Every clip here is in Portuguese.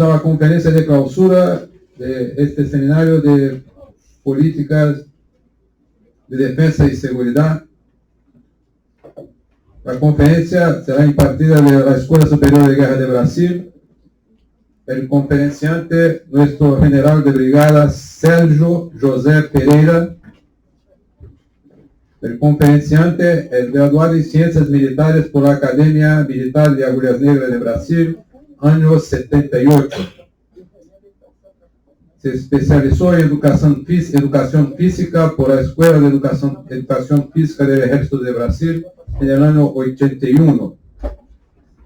a la conferencia de clausura de este seminario de políticas de defensa y seguridad. La conferencia será impartida de la Escuela Superior de Guerra de Brasil. El conferenciante, nuestro general de brigada Sérgio José Pereira. El conferenciante es graduado en Ciencias Militares por la Academia Militar de Agulhas Negras de Brasil, año 78. Se especializó en educación física por la Escuela de Educación Física del Ejército de Brasil en el año 81.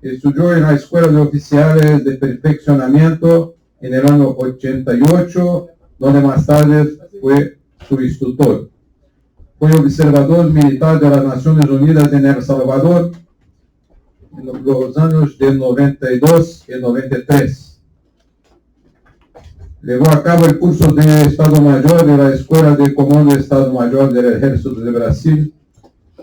Estudió en la Escuela de Oficiales de Perfeccionamiento en el año 88, donde más tarde fue su instructor. Fue observador militar de las Naciones Unidas en El Salvador en los años de 92 y 93. Llevó a cabo el curso de Estado Mayor de la Escuela de Comando de Estado Mayor del Ejército de Brasil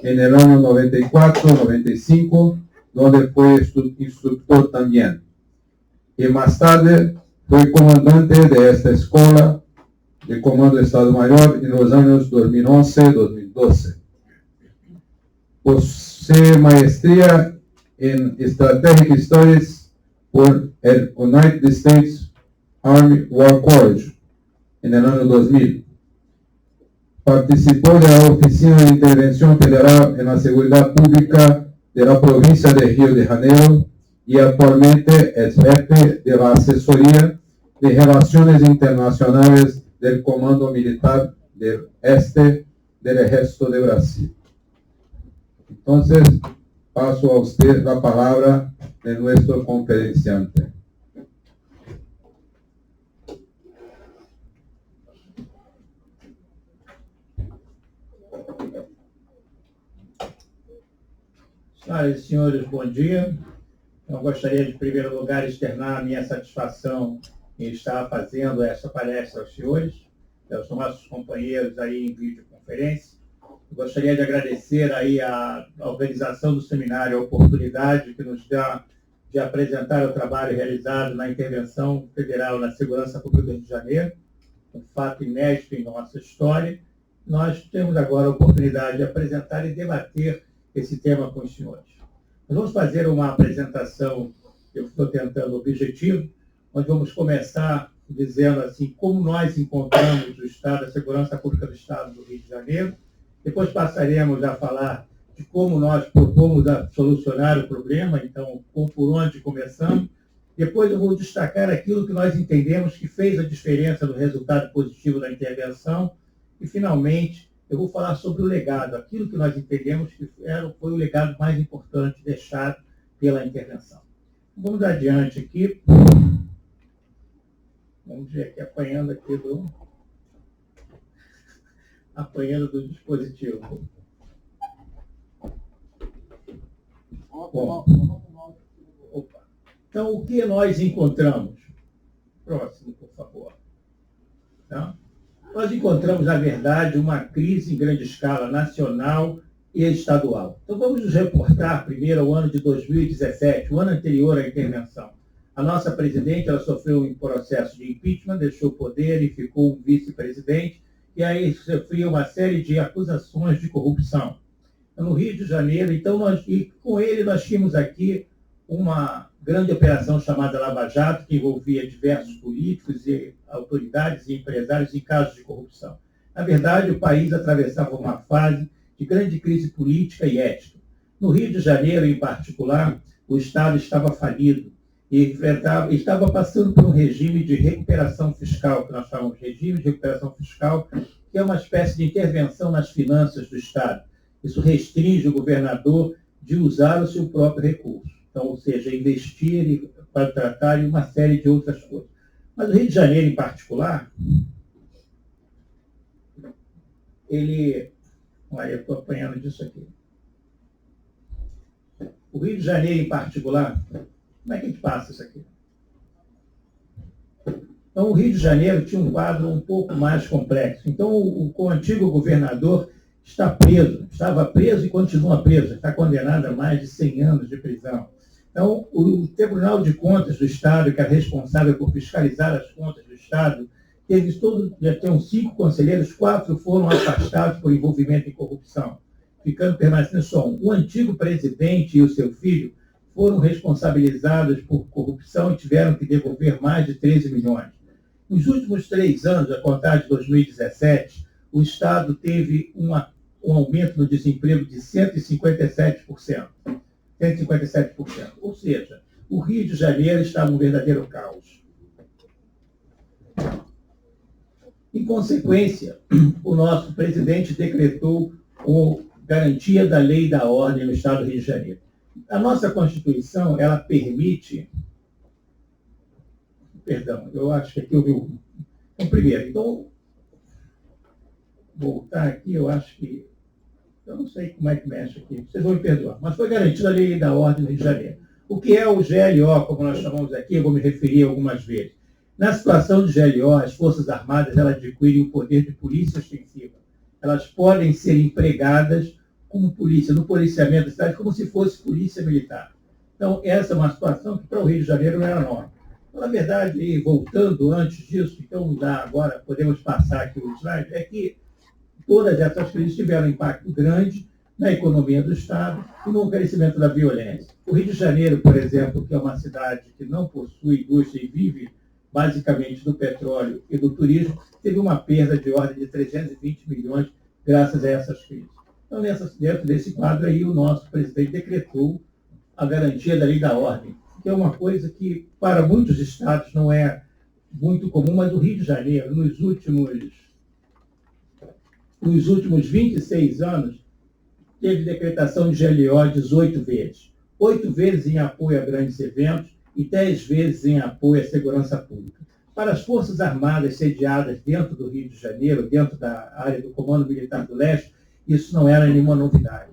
en el año 94-95, donde fue instructor también. Y más tarde fue comandante de esta escuela de Comando de Estado Mayor en los años 2011-2012. Posee maestría en Strategic Studies por el United States Army War College en el año 2000. Participó de la Oficina de Intervención Federal en la Seguridad Pública de la provincia de Río de Janeiro y actualmente es jefe de la Asesoría de Relaciones Internacionales del Comando Militar del Este del Ejército de Brasil. Entonces, paso a usted la palabra de nuestro conferenciante. Senhoras e senhores, bom dia. Eu gostaria de, em primeiro lugar, externar a minha satisfação em estar fazendo essa palestra aos senhores, aos nossos companheiros aí em videoconferência. Eu gostaria de agradecer aí a organização do seminário, a oportunidade que nos dá de apresentar o trabalho realizado na intervenção federal na segurança pública do Rio de Janeiro, um fato inédito em nossa história. Nós temos agora a oportunidade de apresentar e debater esse tema com os senhores. Nós vamos fazer uma apresentação, eu estou tentando objetivo, onde vamos começar dizendo assim como nós encontramos o Estado, a segurança pública do Estado do Rio de Janeiro. Depois passaremos a falar de como nós propomos a solucionar o problema, então por onde começamos. Depois eu vou destacar aquilo que nós entendemos que fez a diferença no resultado positivo da intervenção. E, finalmente, eu vou falar sobre o legado, aquilo que nós entendemos que foi o legado mais importante deixado pela intervenção. Vamos adiante aqui. Vamos ver aqui, apanhando do dispositivo. Bom, opa. Então, o que nós encontramos? Próximo, por favor. Tá? Nós encontramos, na verdade, uma crise em grande escala nacional e estadual. Então, vamos nos reportar primeiro ao ano de 2017, o ano anterior à intervenção. A nossa presidente, ela sofreu um processo de impeachment, deixou o poder e ficou um vice-presidente, e aí sofreu uma série de acusações de corrupção. No Rio de Janeiro, então, com ele nós tínhamos aqui uma grande operação chamada Lava Jato, que envolvia diversos políticos e autoridades e empresários em casos de corrupção. Na verdade, o país atravessava uma fase de grande crise política e ética. No Rio de Janeiro, em particular, o Estado estava falido e estava passando por um regime de recuperação fiscal, que nós chamamos de regime de recuperação fiscal, que é uma espécie de intervenção nas finanças do Estado. Isso restringe o governador de usar o seu próprio recurso. Então, ou seja, investir para tratar e uma série de outras coisas. Mas o Rio de Janeiro, em particular, ele... Olha, eu estou apanhando disso aqui. O Rio de Janeiro, em particular, como é que a gente passa isso aqui? Então, o Rio de Janeiro tinha um quadro um pouco mais complexo. Então, o antigo governador estava preso e continua preso, está condenado a mais de 100 anos de prisão. Então, o Tribunal de Contas do Estado, que é responsável por fiscalizar as contas do Estado, já tem 5 conselheiros, 4 foram afastados por envolvimento em corrupção, permanecendo só um. O antigo presidente e o seu filho foram responsabilizados por corrupção e tiveram que devolver mais de 13 milhões. Nos últimos 3 anos, a contar de 2017, o Estado teve um aumento do desemprego de 157%. 157%. Ou seja, o Rio de Janeiro está num verdadeiro caos. Em consequência, o nosso presidente decretou a garantia da lei e da ordem no Estado do Rio de Janeiro. A nossa Constituição, ela permite... Perdão, eu acho que aqui eu vi um... Então, primeiro, voltar aqui, eu acho que... Eu não sei como é que mexe aqui, vocês vão me perdoar, mas foi garantida a lei da ordem no Rio de Janeiro. O que é o GLO, como nós chamamos aqui, eu vou me referir algumas vezes. Na situação de GLO, as Forças Armadas elas adquirem o poder de polícia ostensiva. Elas podem ser empregadas como polícia, no policiamento da cidade, como se fosse polícia militar. Então, essa é uma situação que para o Rio de Janeiro não era norma. Então, na verdade, voltando antes disso, então agora podemos passar aqui o slide, é que todas essas crises tiveram um impacto grande na economia do Estado e no crescimento da violência. O Rio de Janeiro, por exemplo, que é uma cidade que não possui indústria e vive basicamente do petróleo e do turismo, teve uma perda de ordem de 320 milhões graças a essas crises. Então, dentro desse quadro aí, o nosso presidente decretou a garantia da lei da ordem, que é uma coisa que, para muitos estados, não é muito comum, mas o Rio de Janeiro, nos últimos 26 anos, teve decretação de GLO 18 vezes. 8 vezes em apoio a grandes eventos e 10 vezes em apoio à segurança pública. Para as Forças Armadas sediadas dentro do Rio de Janeiro, dentro da área do Comando Militar do Leste, isso não era nenhuma novidade.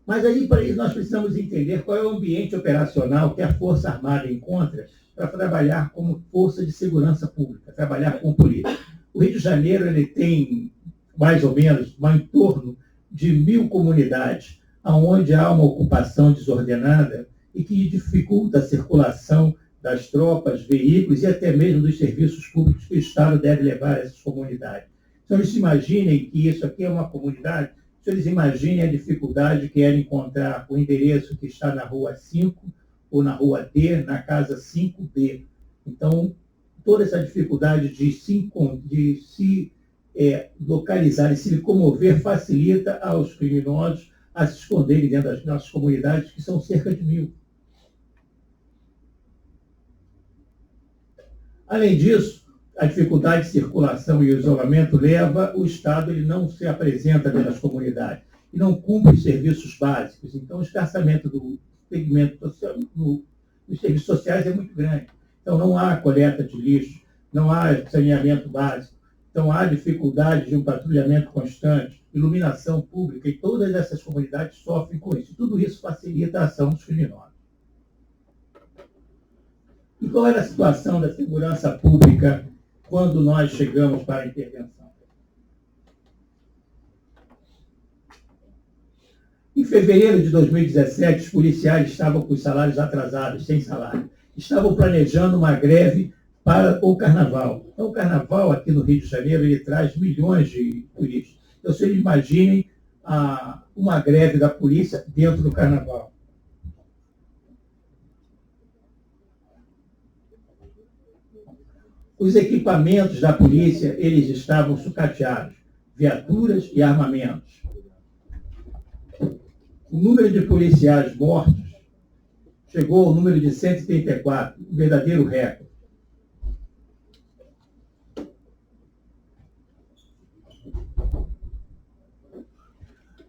Mas aí, para isso, nós precisamos entender qual é o ambiente operacional que a Força Armada encontra para trabalhar como força de segurança pública, trabalhar com polícia. O Rio de Janeiro ele tem, mais ou menos, em torno de 1.000 comunidades, onde há uma ocupação desordenada e que dificulta a circulação das tropas, veículos e até mesmo dos serviços públicos que o Estado deve levar a essas comunidades. Então, eles imaginem que isso aqui é uma comunidade, se eles imaginem a dificuldade que era encontrar o endereço que está na rua 5 ou na rua D, na casa 5B. Então, toda essa dificuldade de se localizar e se locomover facilita aos criminosos a se esconderem dentro das nossas comunidades, que são cerca de 1.000. Além disso, a dificuldade de circulação e o isolamento leva o Estado, ele não se apresenta dentro das comunidades e não cumpre os serviços básicos. Então, o escassamento do segmento social, dos serviços sociais é muito grande. Então, não há coleta de lixo, não há saneamento básico, então há dificuldade de um patrulhamento constante, iluminação pública, e todas essas comunidades sofrem com isso. Tudo isso facilita a ação dos criminosos. E qual era a situação da segurança pública quando nós chegamos para a intervenção? Em fevereiro de 2017, os policiais estavam com os salários atrasados, sem salário. Estavam planejando uma greve para o Carnaval. Então, o Carnaval aqui no Rio de Janeiro, ele traz milhões de turistas. Então, vocês imaginem uma greve da polícia dentro do Carnaval. Os equipamentos da polícia, eles estavam sucateados, viaturas e armamentos. O número de policiais mortos chegou ao número de 134, um verdadeiro recorde.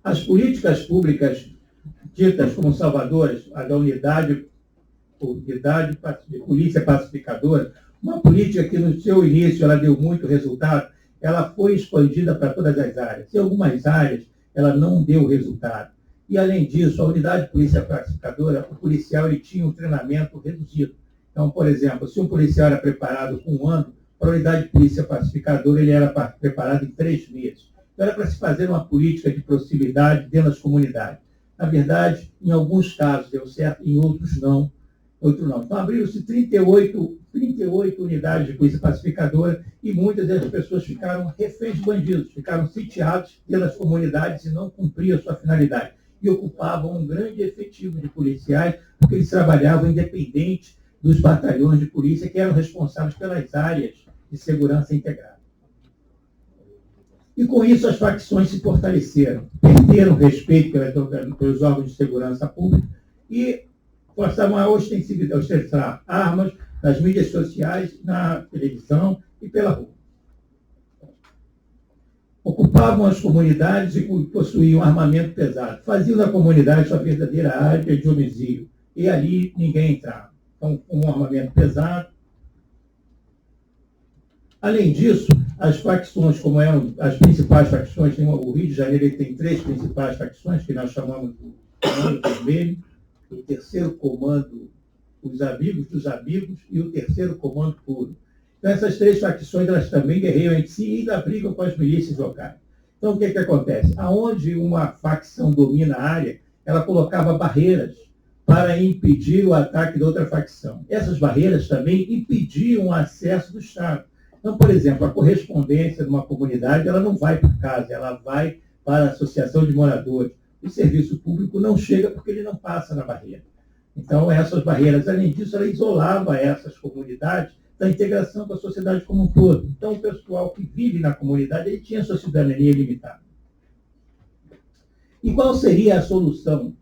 As políticas públicas ditas como salvadoras, a da unidade de polícia pacificadora, uma política que no seu início ela deu muito resultado, ela foi expandida para todas as áreas. Em algumas áreas ela não deu resultado. E, além disso, a unidade de polícia pacificadora, o policial ele tinha um treinamento reduzido. Então, por exemplo, se um policial era preparado com 1 ano, para a unidade de polícia pacificadora ele era preparado em 3 meses. Então, era para se fazer uma política de proximidade dentro das comunidades. Na verdade, em alguns casos deu certo, em outros não. Então, abriram-se 38 unidades de polícia pacificadora e muitas das pessoas ficaram reféns de bandidos, ficaram sitiados pelas comunidades e não cumpriam a sua finalidade. E ocupavam um grande efetivo de policiais, porque eles trabalhavam independente dos batalhões de polícia que eram responsáveis pelas áreas de segurança integrada. E com isso as facções se fortaleceram, perderam respeito pelos órgãos de segurança pública e passavam a ostentar armas nas mídias sociais, na televisão e pela rua. Ocupavam as comunidades e possuíam armamento pesado. Faziam da comunidade sua verdadeira área de homicídio. E ali ninguém entrava. Então, com um armamento pesado. Além disso, as facções, como eram as principais facções, o Rio de Janeiro ele tem 3 principais facções, que nós chamamos do Comando Vermelho, o terceiro comando, os amigos dos amigos, e o terceiro comando puro. Então, essas 3 facções, elas também guerreiam entre si e ainda brigam com as milícias locais. Então, o que acontece? Aonde uma facção domina a área, ela colocava barreiras para impedir o ataque da outra facção. Essas barreiras também impediam o acesso do Estado. Então, por exemplo, a correspondência de uma comunidade, ela não vai para casa, ela vai para a associação de moradores. O serviço público não chega porque ele não passa na barreira. Então, essas barreiras, além disso, ela isolava essas comunidades da integração com a sociedade como um todo. Então, o pessoal que vive na comunidade, ele tinha sua cidadania limitada. E qual seria a solução?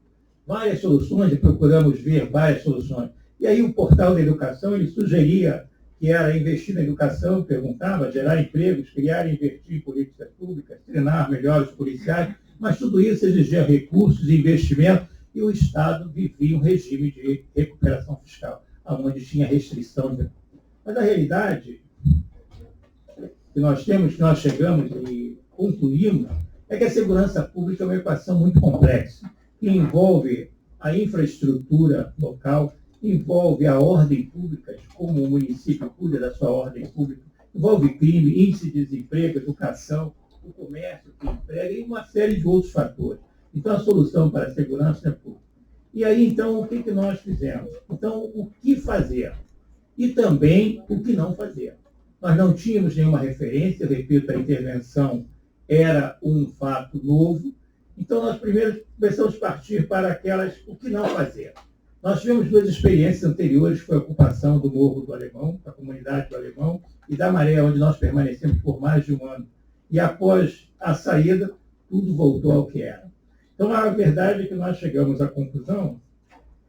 Várias soluções, e procuramos ver várias soluções. E aí o Portal da Educação, ele sugeria que era investir na educação, perguntava, gerar empregos, criar e investir em políticas públicas, treinar melhor os policiais, mas tudo isso exigia recursos e investimento, e o Estado vivia um regime de recuperação fiscal, onde tinha restrição. Mas a realidade que nós chegamos e concluímos, é que a segurança pública é uma equação muito complexa, que envolve a infraestrutura local, envolve a ordem pública, de como o município cuida da sua ordem pública, envolve crime, índice de desemprego, educação, o comércio que emprega e uma série de outros fatores. Então, a solução para a segurança é pública. E aí, então, o que nós fizemos? Então, o que fazer? E também o que não fazer. Nós não tínhamos nenhuma referência, eu repito, a intervenção era um fato novo, então nós primeiro começamos a partir para o que não fazer. Nós tivemos 2 experiências anteriores, foi a ocupação do Morro do Alemão, da comunidade do Alemão, e da Maré, onde nós permanecemos por mais de um ano. E após a saída, tudo voltou ao que era. Então, a verdade é que nós chegamos à conclusão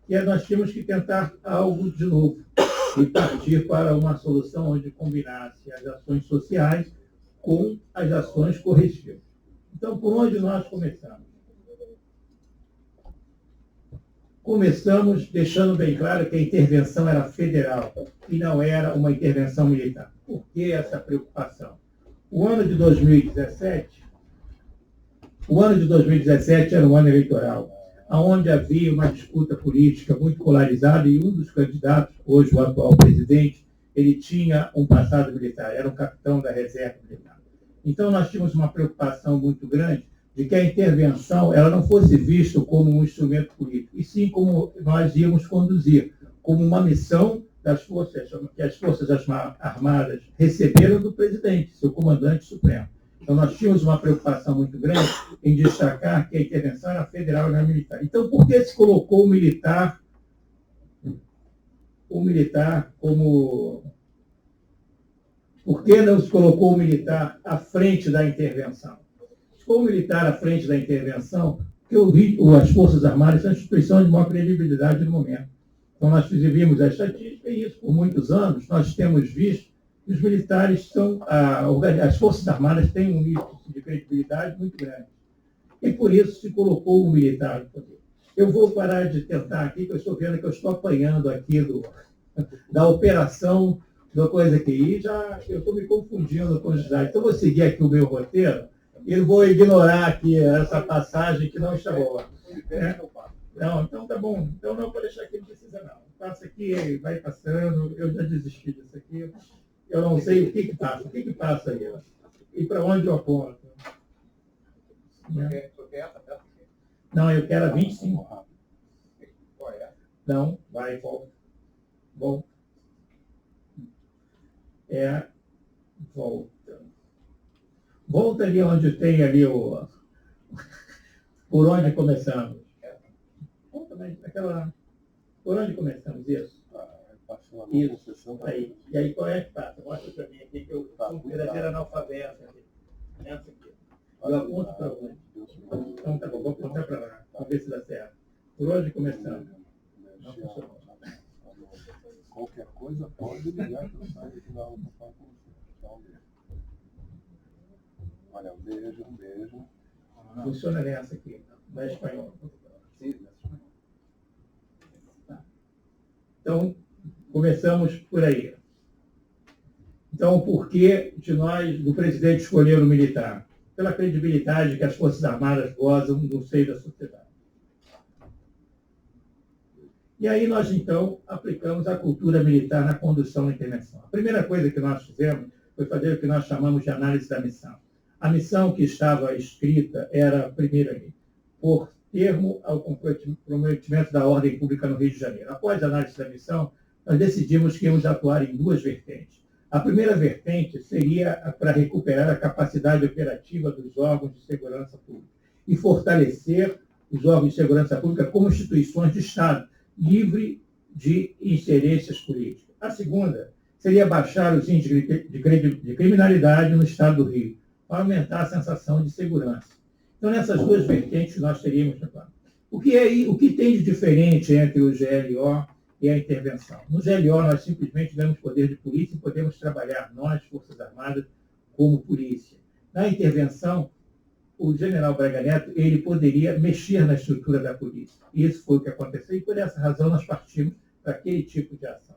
que nós tínhamos que tentar algo de novo e partir para uma solução onde combinasse as ações sociais com as ações corretivas. Então, por onde nós começamos? Começamos deixando bem claro que a intervenção era federal e não era uma intervenção militar. Por que essa preocupação? O ano de 2017 era um ano eleitoral, onde havia uma disputa política muito polarizada e um dos candidatos, hoje o atual presidente, ele tinha um passado militar, era um capitão da reserva militar. Então, nós tínhamos uma preocupação muito grande de que a intervenção ela não fosse vista como um instrumento político, e sim como nós íamos conduzir, como uma missão das forças, que as Forças Armadas receberam do presidente, seu comandante supremo. Então, nós tínhamos uma preocupação muito grande em destacar que a intervenção era federal e não militar. Então, por que se colocou o militar como... Por que não se colocou o militar à frente da intervenção? Se for o militar à frente da intervenção, porque as Forças Armadas são instituições de maior credibilidade no momento. Então, nós vimos a estatística e isso por muitos anos, nós temos visto que os militares as Forças Armadas têm um nível de credibilidade muito grande. E por isso se colocou o militar no poder. Eu vou parar de tentar aqui, porque eu estou vendo que eu estou apanhando aqui da operação da coisa aqui. E já eu estou me confundindo com os dados. Então, eu vou seguir aqui o meu roteiro e vou ignorar aqui essa passagem que não está boa. Não, então tá bom. Então não vou deixar aqui, não precisa não. Passa aqui, vai passando. Eu já desisti disso aqui. Eu não sei o que passa. O que passa aí? E para onde eu aponto? Não, eu quero a 25. Não, vai, volta. Volta. Volta. Volta ali onde tem ali o... Por onde começamos? Volta, mas aquela... Por onde começamos isso? Isso. Aí. E aí qual é que passa? Mostra para mim aqui que eu sou um verdadeiro analfabeto. Essa aqui. Eu aponto para onde? Então tá bom, vou apontar para lá. Vamos ver se dá certo. Por onde começamos? Não funcionou. Qualquer coisa pode ligar para o site que dá para falar com você. Tchau, beijo. Olha, um beijo. Funciona nessa aqui, na espanhol. Sim, na espanhol. Tá. Então, começamos por aí. Então, o porquê de nós, do presidente, escolher o militar? Pela credibilidade que as Forças Armadas gozam no seio da sociedade. E aí nós, então, aplicamos a cultura militar na condução da intervenção. A primeira coisa que nós fizemos foi fazer o que nós chamamos de análise da missão. A missão que estava escrita era, primeiro ali, por termo ao comprometimento da ordem pública no Rio de Janeiro. Após a análise da missão, nós decidimos que íamos atuar em duas vertentes. A primeira vertente seria para recuperar a capacidade operativa dos órgãos de segurança pública e fortalecer os órgãos de segurança pública como instituições de Estado, livre de ingerências políticas. A segunda seria baixar os índices de criminalidade no Estado do Rio, para aumentar a sensação de segurança. Então, nessas duas vertentes nós teríamos no plano. O que tem de diferente entre o GLO e a intervenção? No GLO, nós simplesmente damos poder de polícia e podemos trabalhar, nós, Forças Armadas, como polícia. Na intervenção, o general Braga Neto ele poderia mexer na estrutura da polícia. Isso foi o que aconteceu e, por essa razão, nós partimos para aquele tipo de ação.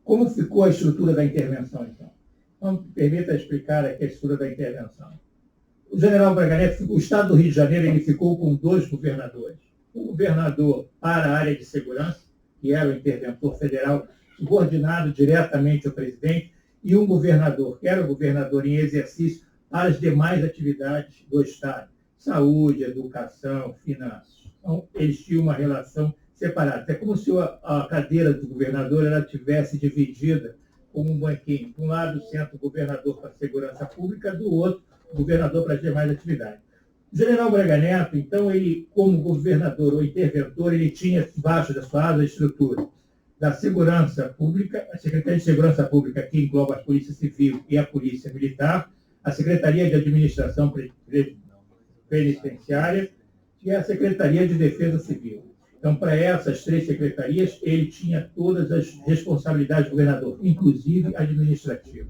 Como ficou a estrutura da intervenção, então? Então, permita explicar aqui a estrutura da intervenção. O general Braga Neto, o Estado do Rio de Janeiro, ele ficou com 2 governadores. Um governador para a área de segurança, que era o interventor federal, subordinado diretamente ao presidente, e um governador, que era o governador em exercício, para as demais atividades do Estado. Saúde, educação, finanças. Então, eles tinham uma relação separada. É como se a cadeira do governador ela tivesse dividida como um banquinho. De um lado, senta o governador para a segurança pública, do outro, o governador para as demais atividades. O general Braga Neto, então, ele, como governador ou interventor, ele tinha debaixo da sua asa a estrutura da segurança pública, a Secretaria de Segurança Pública, que engloba a Polícia Civil e a Polícia Militar, a Secretaria de Administração Penitenciária e a Secretaria de Defesa Civil. Então, para essas 3 secretarias, ele tinha todas as responsabilidades do governador, inclusive administrativa.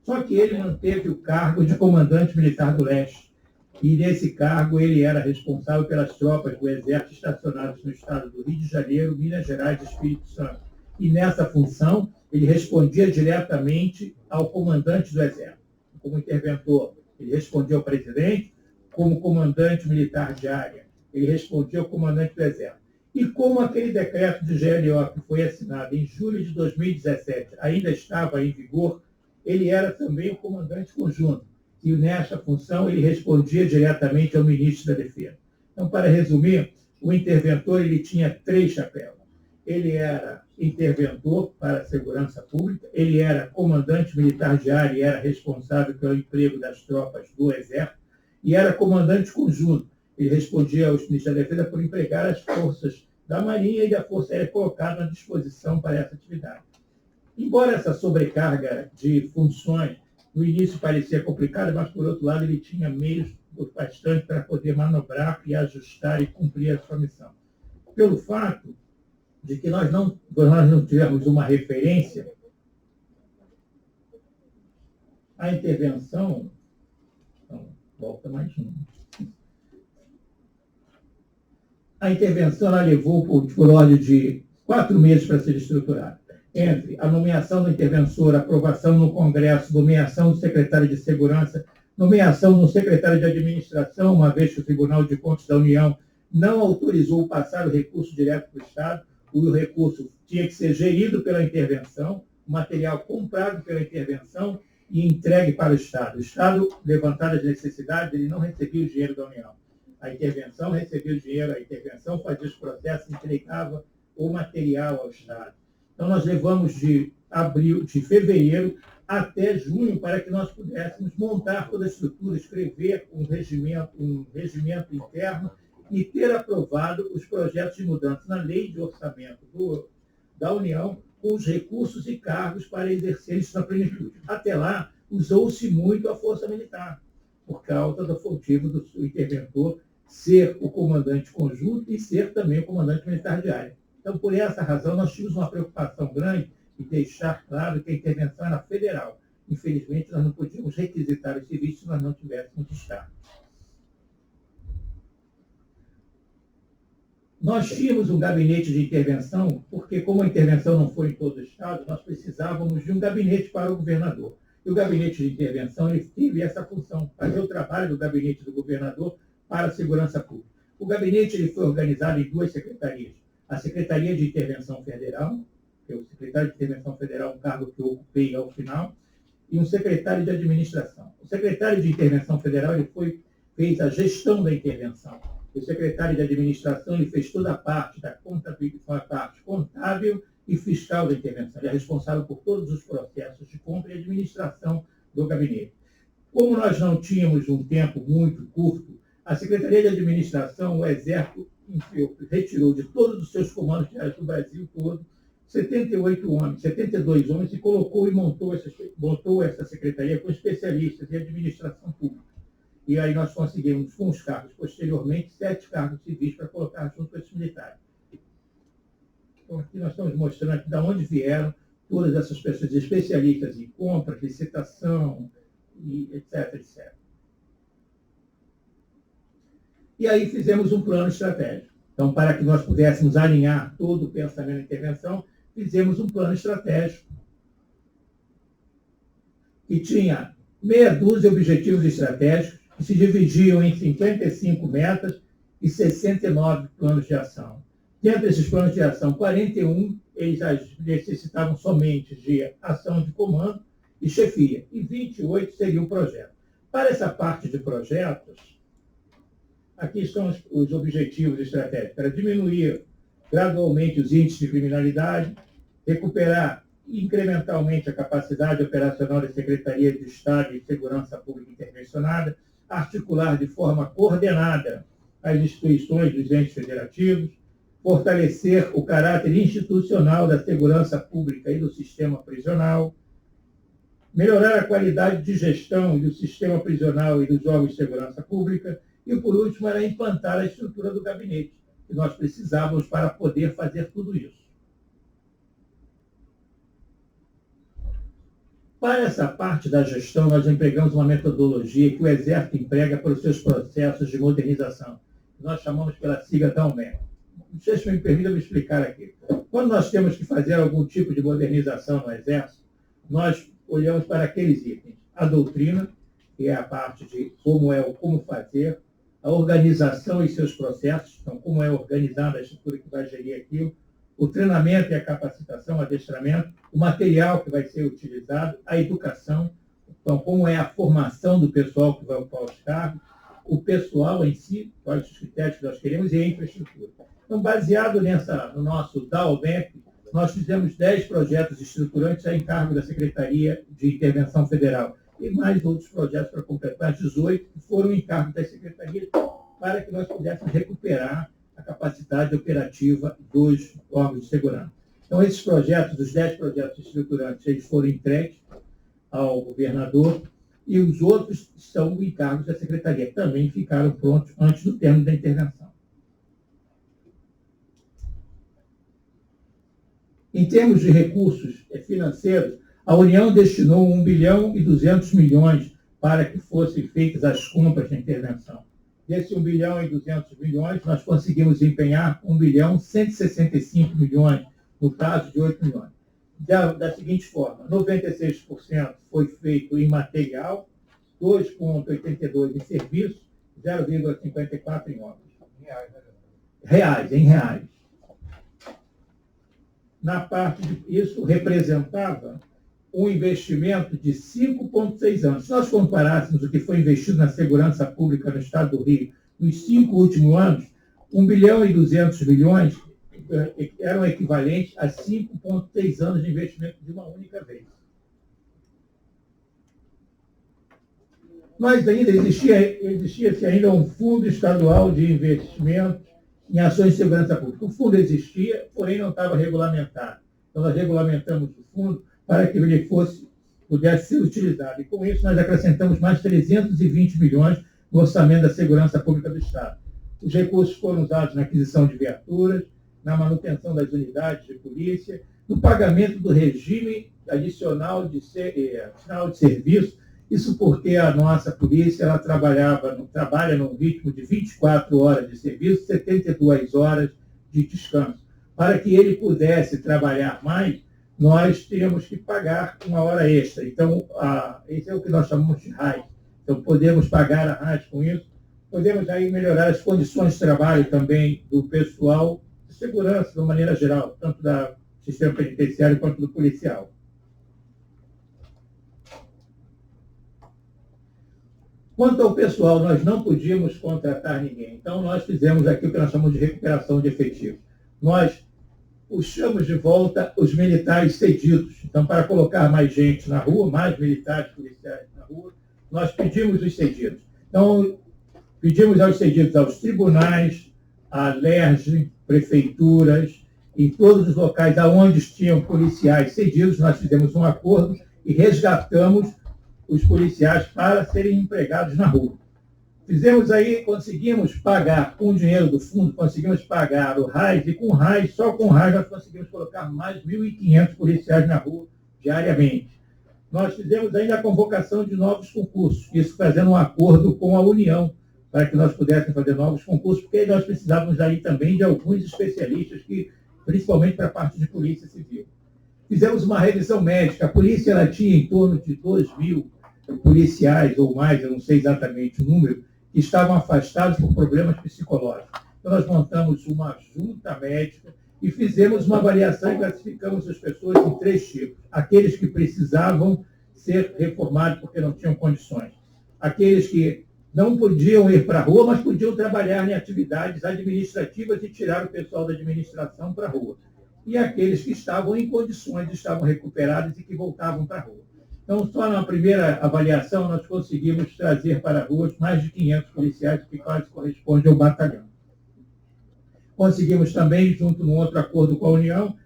Só que ele manteve o cargo de comandante militar do leste. E, nesse cargo, ele era responsável pelas tropas do Exército estacionadas no estado do Rio de Janeiro, Minas Gerais e Espírito Santo. E, nessa função, ele respondia diretamente ao comandante do Exército. Como interventor, ele respondia ao presidente, como comandante militar de área, ele respondia ao comandante do Exército. E como aquele decreto de GLO que foi assinado em julho de 2017 ainda estava em vigor, ele era também o comandante conjunto. E nessa função ele respondia diretamente ao ministro da Defesa. Então, para resumir, o interventor ele tinha 3 chapéus. Ele era interventor para a segurança pública, ele era comandante militar de área e era responsável pelo emprego das tropas do Exército, e era comandante conjunto. Ele respondia aos ministros da Defesa por empregar as forças da Marinha e da Força Aérea colocada à disposição para essa atividade. Embora essa sobrecarga de funções no início parecia complicada, mas, por outro lado, ele tinha meios bastante para poder manobrar e ajustar e cumprir a sua missão. Pelo fato de que nós não tivemos uma referência, a intervenção... Então, volta mais um. A intervenção ela levou por ordem de 4 meses para ser estruturada. Entre a nomeação do interventor, aprovação no Congresso, nomeação do secretário de Segurança, nomeação do secretário de Administração, uma vez que o Tribunal de Contas da União não autorizou passar o recurso direto para o Estado, o recurso tinha que ser gerido pela intervenção, o material comprado pela intervenção e entregue para o Estado. O Estado, levantadas as necessidades, ele não recebia o dinheiro da União. A intervenção recebia o dinheiro, a intervenção fazia os processos, entregava o material ao Estado. Então, nós levamos de fevereiro até junho para que nós pudéssemos montar toda a estrutura, escrever um regimento interno e ter aprovado os projetos de mudança na lei de orçamento da União com os recursos e cargos para exercer isso na plenitude. Até lá, usou-se muito a força militar, por causa do motivo do interventor ser o comandante conjunto e ser também o comandante militar de área. Então, por essa razão, nós tínhamos uma preocupação grande em deixar claro que a intervenção era federal. Infelizmente, nós não podíamos requisitar esse serviço se nós não tivéssemos Estado. Nós tínhamos um gabinete de intervenção, porque como a intervenção não foi em todo o Estado, nós precisávamos de um gabinete para o governador. E o gabinete de intervenção ele teve essa função, fazer o trabalho do gabinete do governador para a segurança pública. O gabinete ele foi organizado em duas secretarias. A Secretaria de Intervenção Federal, que é o secretário de Intervenção Federal, um cargo que eu ocupei ao final, e um secretário de Administração. O secretário de Intervenção Federal ele fez a gestão da intervenção. O secretário de Administração ele fez toda a parte da contabilidade, a parte contábil e fiscal da intervenção. Ele é responsável por todos os processos de compra e administração do gabinete. Como nós não tínhamos um tempo muito curto, a Secretaria de Administração, o Exército, retirou de todos os seus comandos diários do Brasil todo 72 homens e colocou e montou essa secretaria com especialistas em administração pública. E aí nós conseguimos, com os cargos, posteriormente, 7 cargos civis para colocar junto com esses militares. Então, aqui nós estamos mostrando aqui de onde vieram todas essas pessoas especialistas em compra, licitação, e etc, etc. E aí fizemos um plano estratégico. Então, para que nós pudéssemos alinhar todo o pensamento de intervenção, fizemos um plano estratégico que tinha meia dúzia de objetivos estratégicos que se dividiam em 55 metas e 69 planos de ação. Dentro desses planos de ação, 41 eles necessitavam somente de ação de comando e chefia, e 28 seriam projetos. Para essa parte de projetos, aqui estão os objetivos estratégicos, para diminuir gradualmente os índices de criminalidade, recuperar incrementalmente a capacidade operacional da Secretaria de Estado de Segurança Pública Intervencionada, articular de forma coordenada as instituições dos entes federativos, fortalecer o caráter institucional da segurança pública e do sistema prisional, melhorar a qualidade de gestão do sistema prisional e dos órgãos de segurança pública, e, por último, era implantar a estrutura do gabinete, que nós precisávamos para poder fazer tudo isso. Para essa parte da gestão, nós empregamos uma metodologia que o Exército emprega para os seus processos de modernização. Nós chamamos pela sigla DALMEC. Não sei se me permita me explicar aqui. Quando nós temos que fazer algum tipo de modernização no Exército, nós olhamos para aqueles itens. A doutrina, que é a parte de como fazer, a organização e seus processos, então como é organizada a estrutura que vai gerir aquilo, o treinamento e a capacitação, o adestramento, o material que vai ser utilizado, a educação, então como é a formação do pessoal que vai ocupar os cargos, o pessoal em si, quais os critérios que nós queremos e a infraestrutura. Então, baseado no nosso DALMEC, nós fizemos 10 projetos estruturantes a encargo da Secretaria de Intervenção Federal e mais outros projetos para completar 18 que foram em encargo das secretarias para que nós pudéssemos recuperar a capacidade operativa dos órgãos de segurança. Então, esses projetos, os 10 projetos estruturantes, eles foram entregues ao governador e os outros são encargos da secretaria. Também ficaram prontos antes do término da intervenção. Em termos de recursos financeiros, a União destinou 1 bilhão e 200 milhões para que fossem feitas as compras de intervenção. Desse 1 bilhão e 200 milhões, nós conseguimos empenhar 1 bilhão e 165 milhões, no caso de 8 milhões. Da seguinte forma, 96% foi feito em material, 2,82% em serviço, 0,54% em obras. Em reais. Na parte de isso representava um investimento de 5,6 anos. Se nós comparássemos o que foi investido na segurança pública no Estado do Rio nos 5 últimos anos, 1 bilhão e 200 milhões eram equivalentes a 5,6 anos de investimento de uma única vez. Mas ainda existia ainda um fundo estadual de investimento em ações de segurança pública. O fundo existia, porém não estava regulamentado. Então, nós regulamentamos o fundo para que ele pudesse ser utilizado. E, com isso, nós acrescentamos mais 320 milhões no orçamento da segurança pública do Estado. Os recursos foram usados na aquisição de viaturas, na manutenção das unidades de polícia, no pagamento do regime adicional de serviço. Isso porque a nossa polícia ela trabalha num ritmo de 24 horas de serviço, 72 horas de descanso. Para que ele pudesse trabalhar mais, nós temos que pagar uma hora extra. Então, esse é o que nós chamamos de RAIS. Então, podemos pagar a RAIS com isso. Podemos aí melhorar as condições de trabalho também do pessoal de segurança, de uma maneira geral, tanto do sistema penitenciário quanto do policial. Quanto ao pessoal, nós não podíamos contratar ninguém. Então, nós fizemos aqui o que nós chamamos de recuperação de efetivos. Nós puxamos de volta os militares cedidos. Então, para colocar mais gente na rua, mais militares policiais na rua, nós pedimos os cedidos. Então, pedimos aos cedidos aos tribunais, à LERJ, prefeituras, em todos os locais onde tinham policiais cedidos, nós fizemos um acordo e resgatamos os policiais para serem empregados na rua. Fizemos aí, conseguimos pagar com o dinheiro do fundo, conseguimos pagar o RAIS, e com o RAIS, só com o RAIS, nós conseguimos colocar mais 1.500 policiais na rua diariamente. Nós fizemos ainda a convocação de novos concursos, isso fazendo um acordo com a União, para que nós pudéssemos fazer novos concursos, porque nós precisávamos aí também de alguns especialistas, principalmente para a parte de polícia civil. Fizemos uma revisão médica, a polícia ela tinha em torno de 2.000 policiais ou mais, eu não sei exatamente o número, que estavam afastados por problemas psicológicos. Então, nós montamos uma junta médica e fizemos uma avaliação e classificamos as pessoas em 3 tipos. Aqueles que precisavam ser reformados porque não tinham condições. Aqueles que não podiam ir para a rua, mas podiam trabalhar em atividades administrativas e tirar o pessoal da administração para a rua. E aqueles que estavam em condições, estavam recuperados e que voltavam para a rua. Então, só na primeira avaliação, nós conseguimos trazer para a rua mais de 500 policiais, que quase corresponde ao batalhão. Conseguimos também, junto num outro acordo com a União,